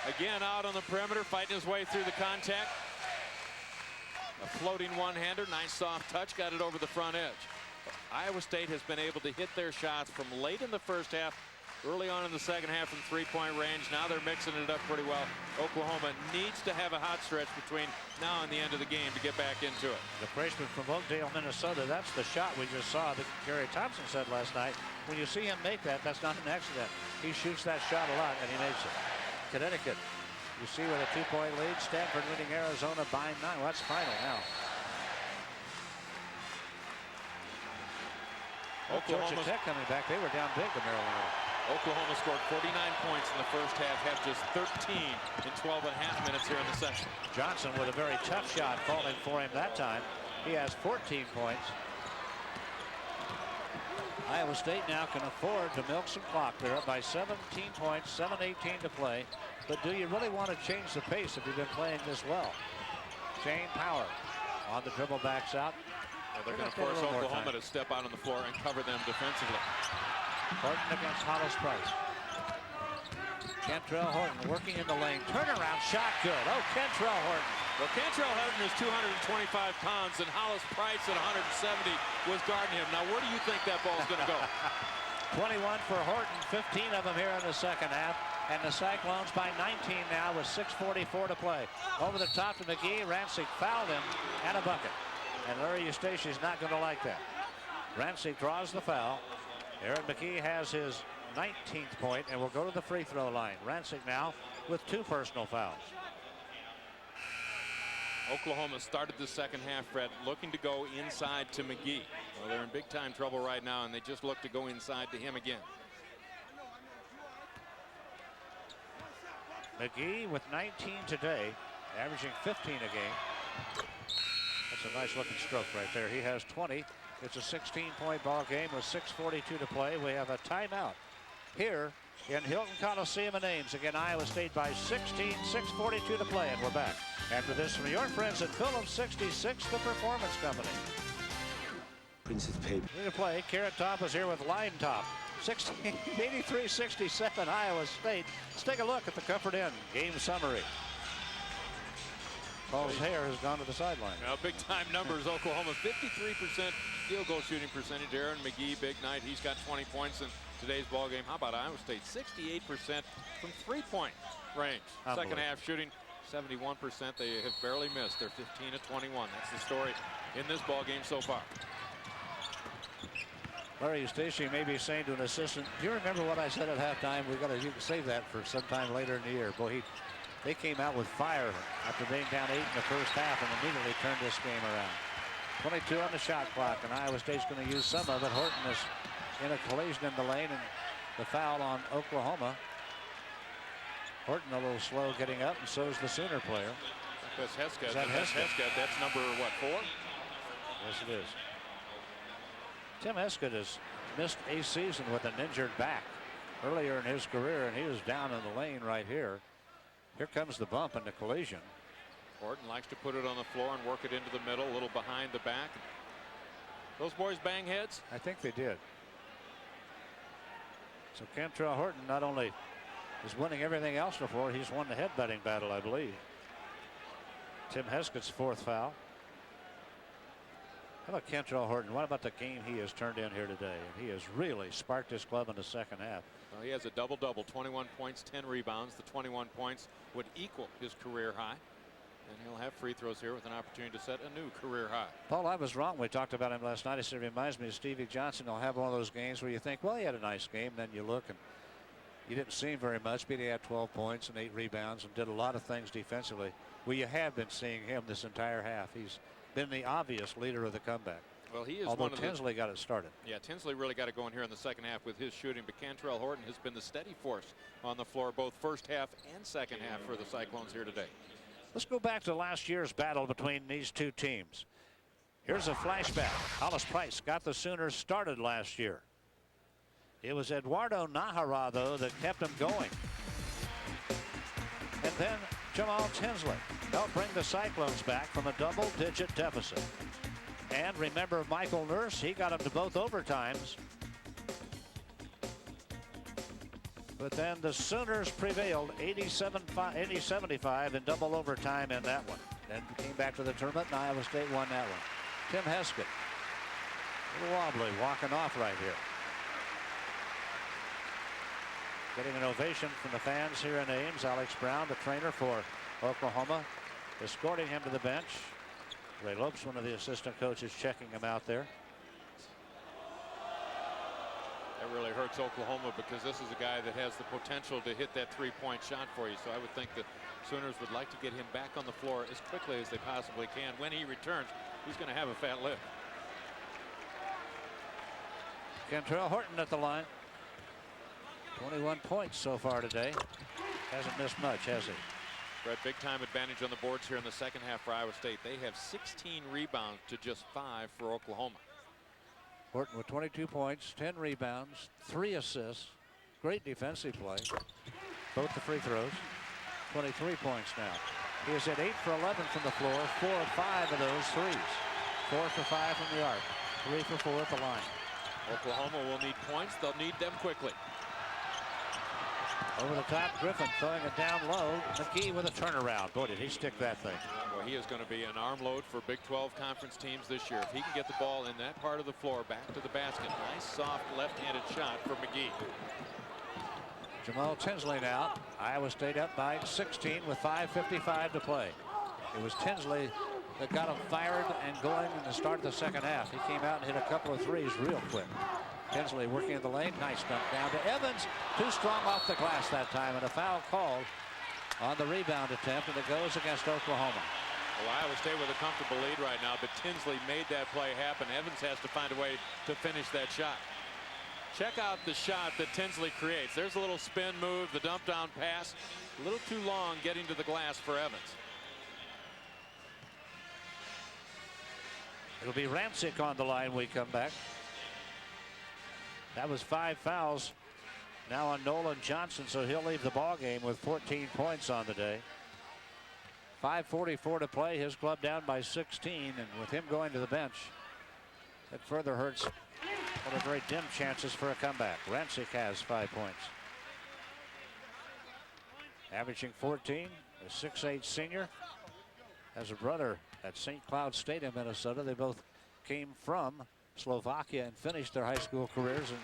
C: again out on the perimeter, fighting his way through the contact. A floating one-hander, nice soft touch, got it over the front edge. Iowa State has been able to hit their shots from late in the first half, early on in the second half from three-point range. Now they're mixing it up pretty well. Oklahoma needs to have a hot stretch between now and the end of the game to get back into it.
A: The freshman from Oakdale, Minnesota, that's the shot we just saw that Gary Thompson said last night. When you see him make that, that's not an accident. He shoots that shot a lot, and he makes it. Connecticut, you see with a 2-point lead. Stanford leading Arizona by 9. Well, that's final now. Georgia Tech coming back. They were down big to Maryland.
C: Oklahoma scored 49 points in the first half, have just 13 in 12 and a half minutes here in the second.
A: Johnson with a very tough shot falling for him that time. He has 14 points. Iowa State now can afford to milk some clock. They're up by 17 points, 7:18 to play. But do you really want to change the pace if you've been playing this well? Shane Power on the dribble, backs out.
C: Well, they're going to force Oklahoma to step out on the floor and cover them defensively.
A: Horton against Hollis Price. Kantrail Horton working in the lane. Turnaround shot good. Oh, Kantrail Horton
C: Well, Kantrail Horton is 225 pounds, and Hollis Price at 170 was guarding him. Now, where do you think that ball's going to go?
A: 21 for Horton, 15 of them here in the second half. And the Cyclones by 19 now with 6:44 to play. Over the top to McGhee. Rancik fouled him and a bucket. And Larry Eustachy is not going to like that. Rancik draws the foul. Aaron McGhee has his 19th point and will go to the free throw line. Rancik now with 2 personal fouls.
C: Oklahoma started the second half, Fred, looking to go inside to McGhee. Well, they're in big time trouble right now, and they just look to go inside to him again.
A: McGhee with 19 today, averaging 15 a game. That's a nice looking stroke right there. He has 20. It's a 16-point ball game with 6:42 to play. We have a timeout here in Hilton Coliseum in Ames. Again, Iowa State by 16, 6:42 to play, and we're back after this from your friends at Phillips 66, the Performance Company.
G: Princess Paper.
A: We're going to play. Carrot Top is here with Line Top. 83-67 Iowa State. Let's take a look at the Comfort Inn game summary. Paul's hair has gone to the sideline.
C: Now, big time numbers. Oklahoma 53% field goal shooting percentage. Aaron McGhee, big night. He's got 20 points in today's ball game. How about Iowa State? 68% from 3-point range. Second half shooting 71%. They have barely missed. They're 15 of 21. That's the story in this ball game so far.
A: Larry Eustachy may be saying to an assistant, do you remember what I said at halftime? You can save that for sometime later in the year. Boy, they came out with fire after being down 8 in the first half and immediately turned this game around. 22 on the shot clock, and Iowa State's going to use some of it. Horton is in a collision in the lane, and the foul on Oklahoma. Horton a little slow getting up, and so is the Sooner player.
C: That's Hesketh.
A: That's
C: Hesketh. That's number, what, 4?
A: Yes, it is. Tim Hesketh has missed a season with an injured back earlier in his career, and he was down in the lane right here. Here comes the bump and the collision.
C: Horton likes to put it on the floor and work it into the middle, a little behind the back. Those boys bang heads?
A: I think they did. So Kantrail Horton not only is winning everything else before, he's won the headbutting battle, I believe. Tim Hesketh's 4th foul. How about Kantrail Horton? What about the game he has turned in here today? And he has really sparked his club in the second half.
C: Well, he has a double-double, 21 points, 10 rebounds. The 21 points would equal his career high. And he'll have free throws here with an opportunity to set a new career high.
A: Paul, I was wrong. We talked about him last night. I said it reminds me of Stevie Johnson. He'll have one of those games where you think, well, he had a nice game. Then you look and you didn't see him very much, but he had 12 points and 8 rebounds and did a lot of things defensively. Well, you have been seeing him this entire half. He's been the obvious leader of the comeback.
C: Well, he is.
A: Although Tinsley got it started.
C: Yeah, Tinsley really got it going here in the second half with his shooting, but Kantrail Horton has been the steady force on the floor both first half and second half for the Cyclones here today.
A: Let's go back to last year's battle between these two teams. Here's a flashback. Hollis Price got the Sooners started last year. It was Eduardo Nahara, though, that kept them going. And then Jamaal Tinsley helped bring the Cyclones back from a double-digit deficit. And remember Michael Nurse, he got them to both overtimes. But then the Sooners prevailed 80-75 in double overtime in that one. Then came back to the tournament and Iowa State won that one. Tim Hesketh, a little wobbly, walking off right here. Getting an ovation from the fans here in Ames. Alex Brown, the trainer for Oklahoma, escorting him to the bench. Ray Lopes, one of the assistant coaches, checking him out there.
C: That really hurts Oklahoma because this is a guy that has the potential to hit that three-point shot for you. So I would think the Sooners would like to get him back on the floor as quickly as they possibly can. When he returns, he's going to have a fat lift.
A: Kantrail Horton at the line. 21 points so far today. Hasn't missed much, has he?
C: Fred, big time advantage on the boards here in the second half for Iowa State. They have 16 rebounds to just 5 for Oklahoma.
A: Horton with 22 points, 10 rebounds, 3 assists. Great defensive play. Both the free throws. 23 points now. He is at 8 for 11 from the floor, 4 of 5 of those threes. 4 for 5 from the arc, 3 for 4 at the line.
C: Oklahoma will need points. They'll need them quickly.
A: Over the top, Griffin throwing it down low. McGhee with a turnaround. Boy, did he stick that thing.
C: Well, he is going to be an arm load for Big 12 conference teams this year. If he can get the ball in that part of the floor back to the basket. Nice, soft, left-handed shot for McGhee.
A: Jamaal Tinsley now. Iowa State up by 16 with 5:55 to play. It was Tinsley that got him fired and going in the start of the second half. He came out and hit a couple of threes real quick. Tinsley working in the lane. Nice dump down to Evans. Too strong off the glass that time, and a foul called on the rebound attempt, and it goes against Oklahoma.
C: Well, Iowa State with a comfortable lead right now, but Tinsley made that play happen. Evans has to find a way to finish that shot. Check out the shot that Tinsley creates. There's a little spin move, the dump down pass. A little too long getting to the glass for Evans.
A: It'll be Rancik on the line when we come back. That was 5 fouls now on Nolan Johnson, so he'll leave the ball game with 14 points on the day. 5:44 to play. His club down by 16, and with him going to the bench, it further hurts what are very dim chances for a comeback. Rancik has 5 points. Averaging 14, a 6'8" senior. Has a brother at St. Cloud State in Minnesota. They both came from Slovakia and finished their high school careers in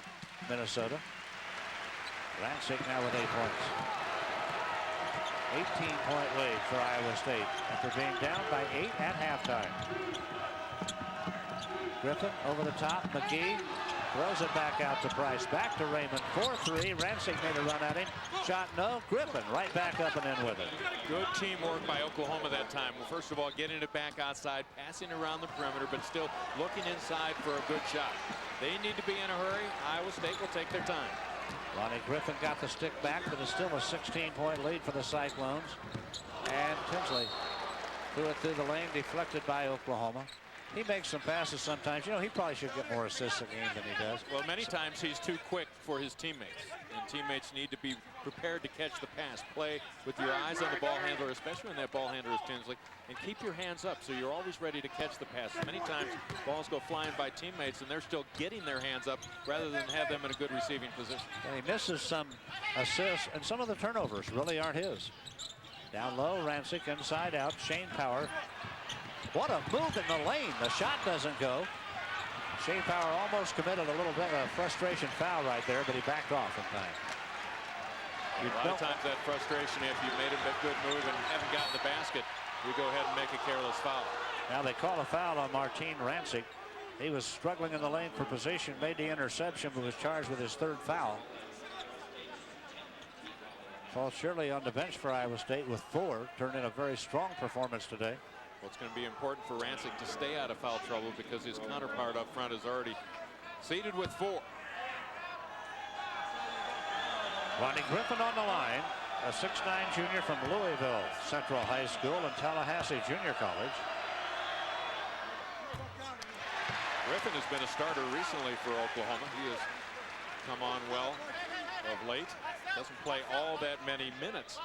A: Minnesota. Rancik now with 8 points. 18-point lead for Iowa State after being down by 8 at halftime. Griffin over the top. McGhee throws it back out to Price. Back to Raymond. 4-3. Rancik made a run at him. Shot no. Griffin right back up and in with it.
C: Good teamwork by Oklahoma that time. Well, first of all, getting it back outside, passing around the perimeter, but still looking inside for a good shot. They need to be in a hurry. Iowa State will take their time.
A: Lonnie Griffin got the stick back, but it's still a 16-point lead for the Cyclones. And Tinsley threw it through the lane, deflected by Oklahoma. He makes some passes sometimes. You know, he probably should get more assists a game than he does.
C: Well, many times he's too quick for his teammates, and teammates need to be prepared to catch the pass. Play with your eyes on the ball handler, especially when that ball handler is Tinsley, and keep your hands up so you're always ready to catch the pass. Many times balls go flying by teammates and they're still getting their hands up rather than have them in a good receiving position.
A: And he misses some assists, and some of the turnovers really aren't his. Down low, Rancik inside out. Shane Power. What a move in the lane. The shot doesn't go. Shane Power almost committed a little bit of a frustration foul right there, but he backed off in time.
C: A lot of times that frustration, if you made a good move and haven't gotten the basket, you go ahead and make a careless foul.
A: Now they call a foul on Martin Rancik. He was struggling in the lane for position, made the interception, but was charged with his 3rd foul. Paul Shirley on the bench for Iowa State with 4. Turned in a very strong performance today.
C: Well, it's going to be important for Rancik to stay out of foul trouble because his counterpart up front is already seated with 4.
A: Lonnie Griffin on the line, a 6'9" junior from Louisville Central High School and Tallahassee Junior College.
C: Griffin has been a starter recently for Oklahoma. He has come on well of late. Doesn't play all that many minutes.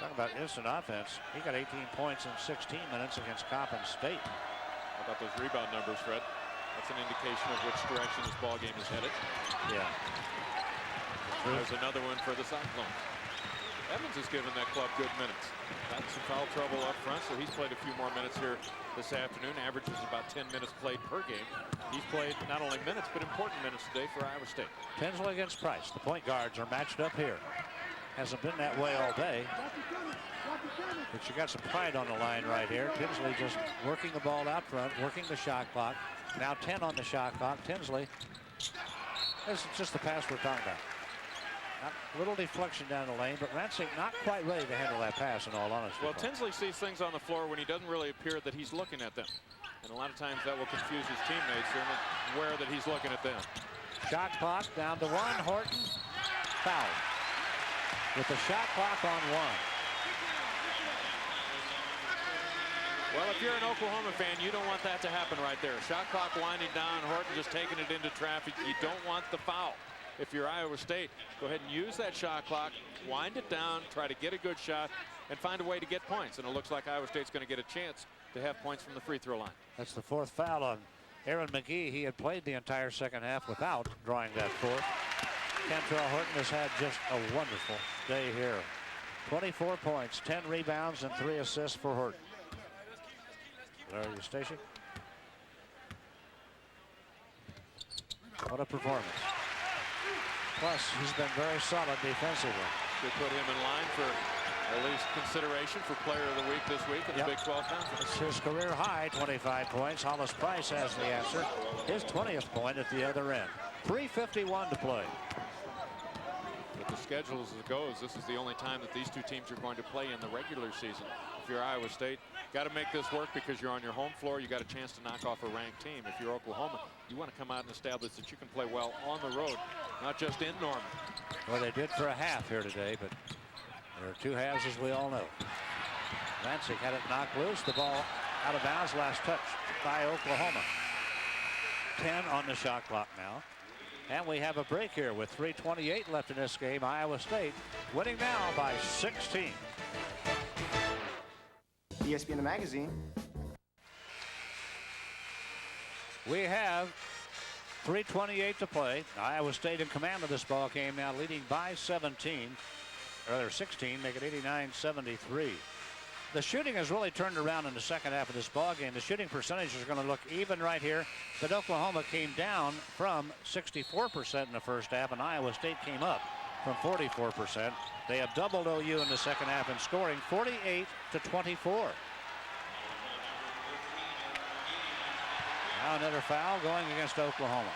A: Talking about instant offense. He got 18 points in 16 minutes against Coppin State.
C: How about those rebound numbers, Fred? That's an indication of which direction this ball game is headed.
A: Yeah.
C: There's another one for the Cyclones. Evans has given that club good minutes. Got some foul trouble up front, so he's played a few more minutes here this afternoon. Averages about 10 minutes played per game. He's played not only minutes, but important minutes today for Iowa State.
A: Tinsley against Price. The point guards are matched up here. Hasn't been that way all day. But you got some pride on the line right here. Tinsley just working the ball out front, working the shot clock. Now 10 on the shot clock. Tinsley. This is just the pass we're talking about. Not a little deflection down the lane, but Rancik not quite ready to handle that pass in all honesty.
C: Well, Tinsley sees things on the floor when he doesn't really appear that he's looking at them. And a lot of times that will confuse his teammates. They're not aware that he's looking at them.
A: Shot clock down to 1. Horton fouled with the shot clock on 1.
C: Well, if you're an Oklahoma fan, you don't want that to happen right there. Shot clock winding down, Horton just taking it into traffic. You don't want the foul. If you're Iowa State, go ahead and use that shot clock, wind it down, try to get a good shot, and find a way to get points. And it looks like Iowa State's going to get a chance to have points from the free throw line.
A: That's the 4th foul on Aaron McGhee, he had played the entire second half without drawing that fourth. Kantrail Horton has had just a wonderful day here. 24 points, 10 rebounds, and 3 assists for Horton. There you, Eustachy. What a performance. Plus, he's been very solid defensively.
C: Should put him in line for at least consideration for player of the week this week in the Big 12 Conference.
A: It's his career high, 25 points. Hollis Price has the answer. His 20th point at the other end. 3:51 to play.
C: With the schedule as it goes, this is the only time that these two teams are going to play in the regular season. If you're Iowa State, got to make this work because you're on your home floor. You got a chance to knock off a ranked team. If you're Oklahoma, you want to come out and establish that you can play well on the road, not just in Norman.
A: Well, they did for a half here today, but there are 2 halves, as we all know. Rancik had it knocked loose. The ball out of bounds, last touch by Oklahoma. 10 on the shot clock now. And we have a break here with 3:28 left in this game. Iowa State winning now by 16.
H: ESPN the magazine.
A: We have 3:28 to play. Iowa State in command of this ball game now, leading by 17. Or rather 16, make it 89-73. The shooting has really turned around in the second half of this ball game. The shooting percentages are going to look even right here. But Oklahoma came down from 64% in the first half, and Iowa State came up from 44%. They have doubled OU in the second half in scoring, 48-24. Now another foul going against Oklahoma.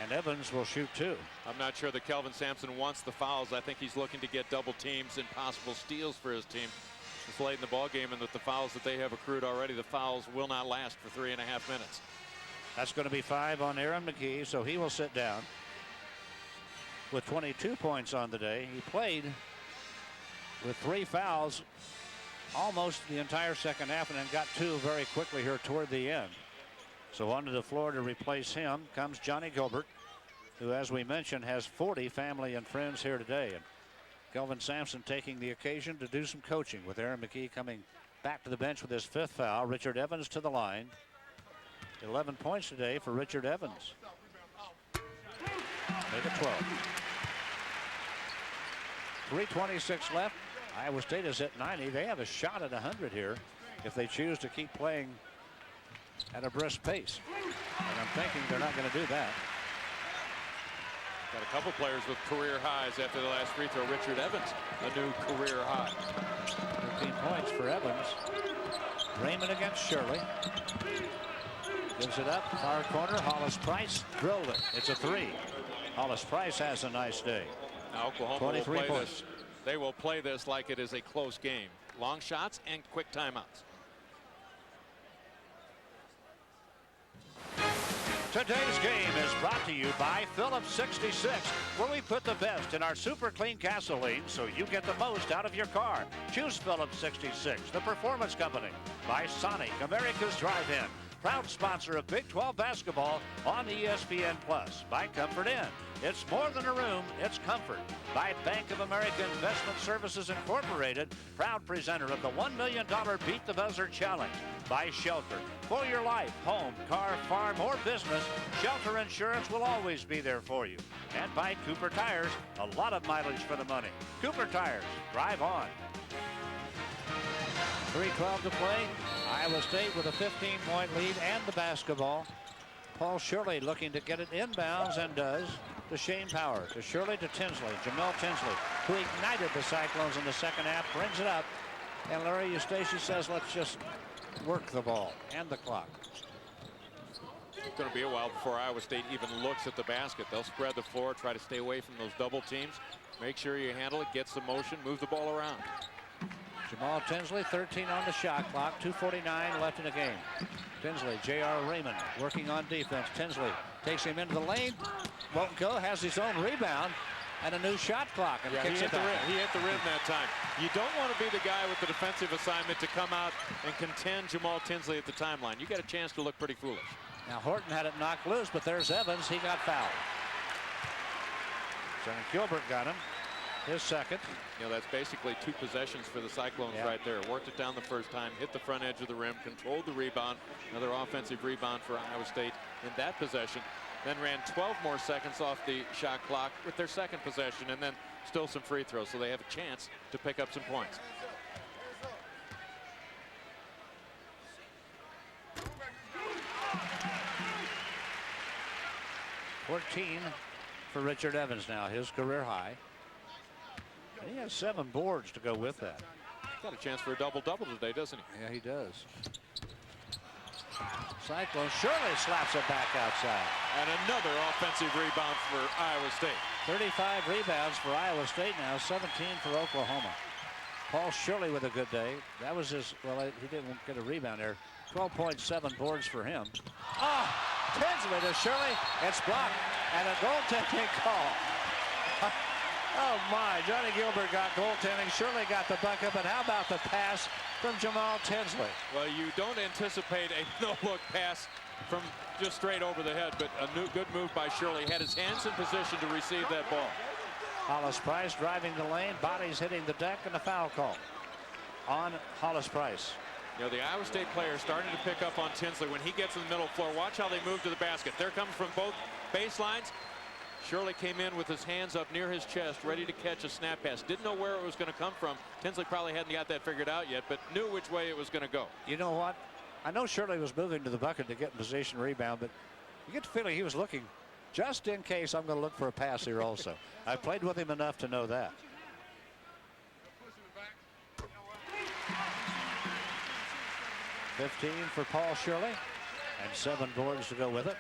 A: And Evans will shoot 2.
C: I'm not sure that Kelvin Sampson wants the fouls. I think he's looking to get double teams and possible steals for his team. It's late in the ball game, and with the fouls that they have accrued already, the fouls will not last for 3.5 minutes.
A: That's going to be 5 on Aaron McGhee, so he will sit down with 22 points on the day. He played with 3 fouls almost the entire second half, and then got 2 very quickly here toward the end. So onto the floor to replace him comes Johnny Gilbert, who, as we mentioned, has 40 family and friends here today. And Kelvin Sampson taking the occasion to do some coaching, with Aaron McGhee coming back to the bench with his 5th foul. Richard Evans to the line. 11 points today for Richard Evans. Make it 12. 3:26 left. Iowa State is at 90. They have a shot at 100 here if they choose to keep playing at a brisk pace. And I'm thinking they're not going to do that.
C: Got a couple players with career highs after the last free throw. Richard Evans, a new career high.
A: 13 points for Evans. Raymond against Shirley. Gives it up, far corner. Hollis Price drilled it. It's a 3. Hollis Price has a nice day.
C: Now Oklahoma
A: 23
C: will play
A: points.
C: this. They will play this like it is a close game. Long shots and quick timeouts.
A: Today's game is brought to you by Phillips 66, where we put the best in our super clean gasoline so you get the most out of your car. Choose Phillips 66, the performance company. By Sonic, America's Drive-In, proud sponsor of Big 12 basketball on ESPN+. By Comfort Inn, it's more than a room, it's comfort. By Bank of America Investment Services Incorporated, proud presenter of the $1 million Beat the Buzzer Challenge. By Shelter. For your life, home, car, farm, or business, Shelter Insurance will always be there for you. And by Cooper Tires, a lot of mileage for the money. Cooper Tires, drive on. 3:12 to play. Iowa State with a 15-point lead and the basketball. Paul Shirley looking to get it inbounds, and does, to Shane Power. To Shirley, to Tinsley. Jamaal Tinsley, who ignited the Cyclones in the second half, brings it up. And Larry Eustachy says, let's just work the ball and the clock.
C: It's going to be a while before Iowa State even looks at the basket. They'll spread the floor, try to stay away from those double teams. Make sure you handle it, get some motion, move the ball around.
A: Jamaal Tinsley, 13 on the shot clock, 2:49 left in the game. Tinsley, J.R. Raymond working on defense. Tinsley takes him into the lane, won't go, has his own rebound, and a new shot clock. And
C: Yeah,
A: kicks it back.
C: he hit the rim that time. You don't want to be the guy with the defensive assignment to come out and contend Jamaal Tinsley at the timeline. You got a chance to look pretty foolish.
A: Now Horton had it knocked loose, but there's Evans. He got fouled. So Gilbert got him. his second.
C: You know, that's basically 2 possessions for the Cyclones right there. Worked it down the first time, hit the front edge of the rim, controlled the rebound. Another offensive rebound for Iowa State in that possession. Then ran 12 more seconds off the shot clock with their second possession, and then still some free throws, so they have a chance to pick up some points.
A: $14 for Richard Evans now, his career high. And he has 7 boards to go with that.
C: Got a chance for a double-double today, doesn't he?
A: Yeah, he does. Cyclone Shirley slaps it back outside.
C: And another offensive rebound for Iowa State.
A: 35 rebounds for Iowa State now, 17 for Oklahoma. Paul Shirley with a good day. That was his, well, he didn't get a rebound there. 12.7 boards for him. Oh, Tinsley to Shirley. It's blocked. And a goaltending call. Oh my, Johnny Gilbert got goaltending. Shirley got the bucket, but how about the pass from Jamaal Tinsley?
C: Well, you don't anticipate a no-look pass from just straight over the head, but a good move by Shirley. Had his hands in position to receive that ball.
A: Hollis Price driving the lane, bodies hitting the deck, and a foul call on Hollis Price.
C: You know, the Iowa State player starting to pick up on Tinsley when he gets in the middle floor. Watch how they move to the basket. There comes from both baselines. Shirley came in with his hands up near his chest, ready to catch a snap pass. Didn't know where it was going to come from. Tinsley probably hadn't got that figured out yet, but knew which way it was going to go.
A: You know what? I know Shirley was moving to the bucket to get in position rebound, but you get the feeling he was looking just in case I'm going to look for a pass here also. I've played with him enough to know that. $15 for Paul Shirley and 7 boards to go with it.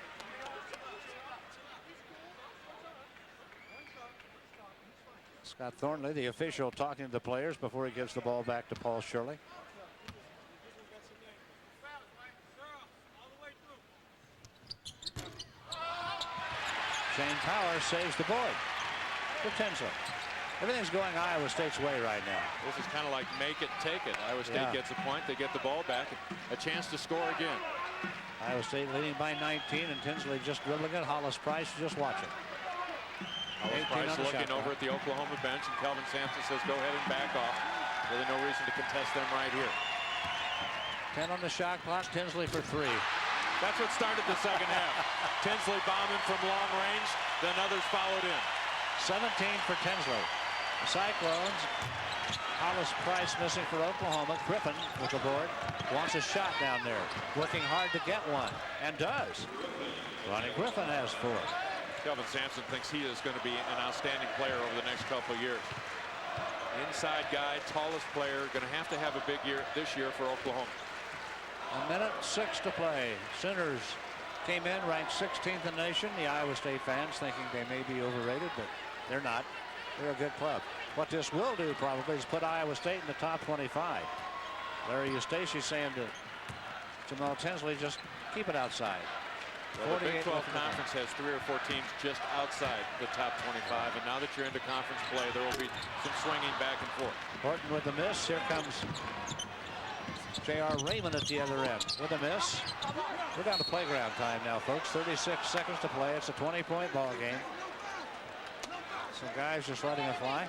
A: Scott Thornley, the official, talking to the players before he gives the ball back to Paul Shirley. Shane Power saves the board for Tinsley. Everything's going Iowa State's way right now.
C: This is kind of like make it, take it. Iowa State gets a point. They get the ball back. A chance to score again.
A: Iowa State leading by 19, and Tinsley just dribbling it. Hollis Price just watching.
C: Hollis Price looking over at the Oklahoma bench, and Kelvin Sampson says go ahead and back off. Really no reason to contest them right here.
A: 10 on the shot clock. Tinsley for 3.
C: That's what started the second half. Tinsley bombing from long range, then others followed in.
A: 17 for Tinsley. The Cyclones. Hollis Price missing for Oklahoma. Griffin with the board. Wants a shot down there. Working hard to get one. And does. Ronnie Griffin has 4.
C: Kelvin Sampson thinks he is going to be an outstanding player over the next couple of years. Inside guy, tallest player. Going to have a big year this year for Oklahoma.
A: 1:06 to play. Sooners came in ranked 16th in the nation. The Iowa State fans thinking they may be overrated, but they're not. They're a good club. What this will do probably is put Iowa State in the top 25. Larry Eustachy saying to Jamaal Tinsley, just keep it outside.
C: Well, the Big 12 Conference has 3 or 4 teams just outside the top 25, and now that you're into conference play, there will be some swinging back and forth.
A: Horton with the miss. Here comes J.R. Raymond at the other end with a miss. We're down to playground time now, folks. 36 seconds to play. It's a 20-point ball game. Some guys just letting it fly.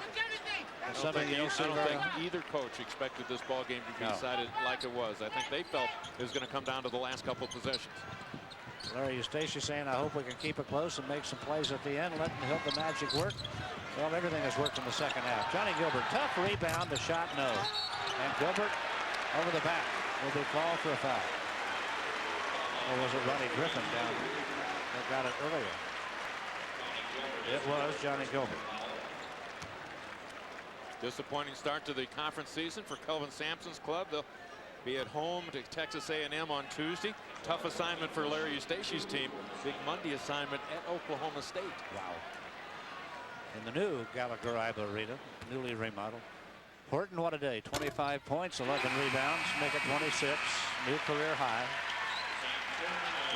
C: I don't think either coach expected this ball game to be decided like it was. I think they felt it was going to come down to the last couple possessions.
A: Larry Eustachy saying, I hope we can keep it close and make some plays at the end, letting Hilton Magic work. Well, everything has worked in the second half. Johnny Gilbert, tough rebound, the shot, no. And Gilbert over the back will be called for a foul. Or was it Ronnie Griffin down that got it earlier? It was Johnny Gilbert.
C: Disappointing start to the conference season for Kelvin Sampson's club. They'll be at home to Texas A&M on Tuesday. Tough assignment for Larry Eustachy's team. Big Monday assignment at Oklahoma State.
A: Wow. In the new Gallagher-Iba Arena, newly remodeled. Horton, what a day. 25 points, 11 rebounds, make it 26. New career high.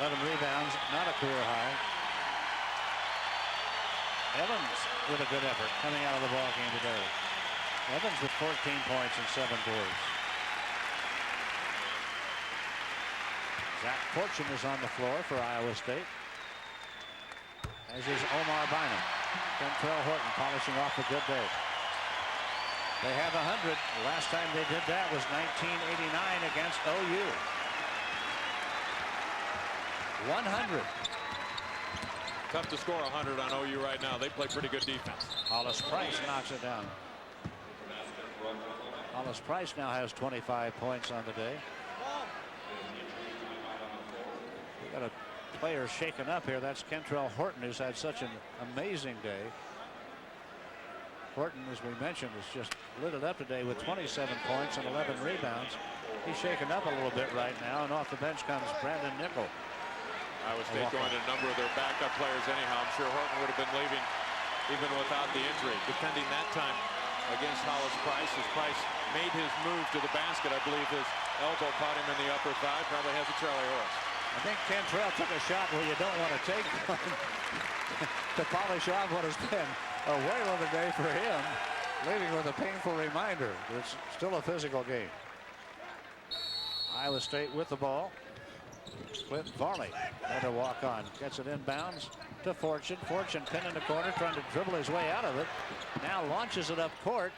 A: 11 rebounds, not a career high. Evans with a good effort coming out of the ball game today. Evans with 14 points and 7 boards. Zach Fortune is on the floor for Iowa State, as is Omar Bynum. Kantrail Horton polishing off a good day. They have 100. The last time they did that was 1989 against OU. 100.
C: Tough to score 100 on OU right now. They play pretty good defense.
A: Hollis Price knocks it down. Hollis Price now has 25 points on the day. We got a player shaken up here. That's Kantrail Horton, who's had such an amazing day. Horton, as we mentioned, has just lit it up today with 27 points and 11 rebounds. He's shaken up a little bit right now, and off the bench comes Brandon Nickel.
C: Iowa State going to a number of their backup players anyhow. I'm sure Horton would have been leaving even without the injury. Defending that time against Hollis Price as Price made his move to the basket. I believe his elbow caught him in the upper thigh. Probably has a Charlie horse.
A: I think Kantrail took a shot where you don't want to take one to polish off what has been a whale of a day for him, leaving with a painful reminder that it's still a physical game. Iowa State with the ball. Clint Varley had to walk on. Gets it inbounds to Fortune. Fortune pinned in the corner, trying to dribble his way out of it. Now launches it up court.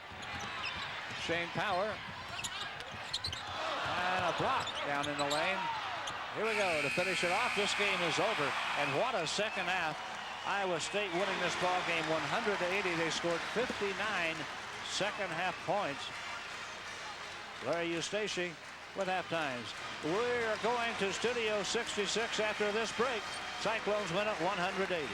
A: Shane Power. And a block down in the lane. Here we go to finish it off. This game is over. And what a second half. Iowa State winning this ball game 100-80. They scored 59 second half points. Larry Eustachy with half times. We're going to Studio 66 after this break. Cyclones win at 100-80.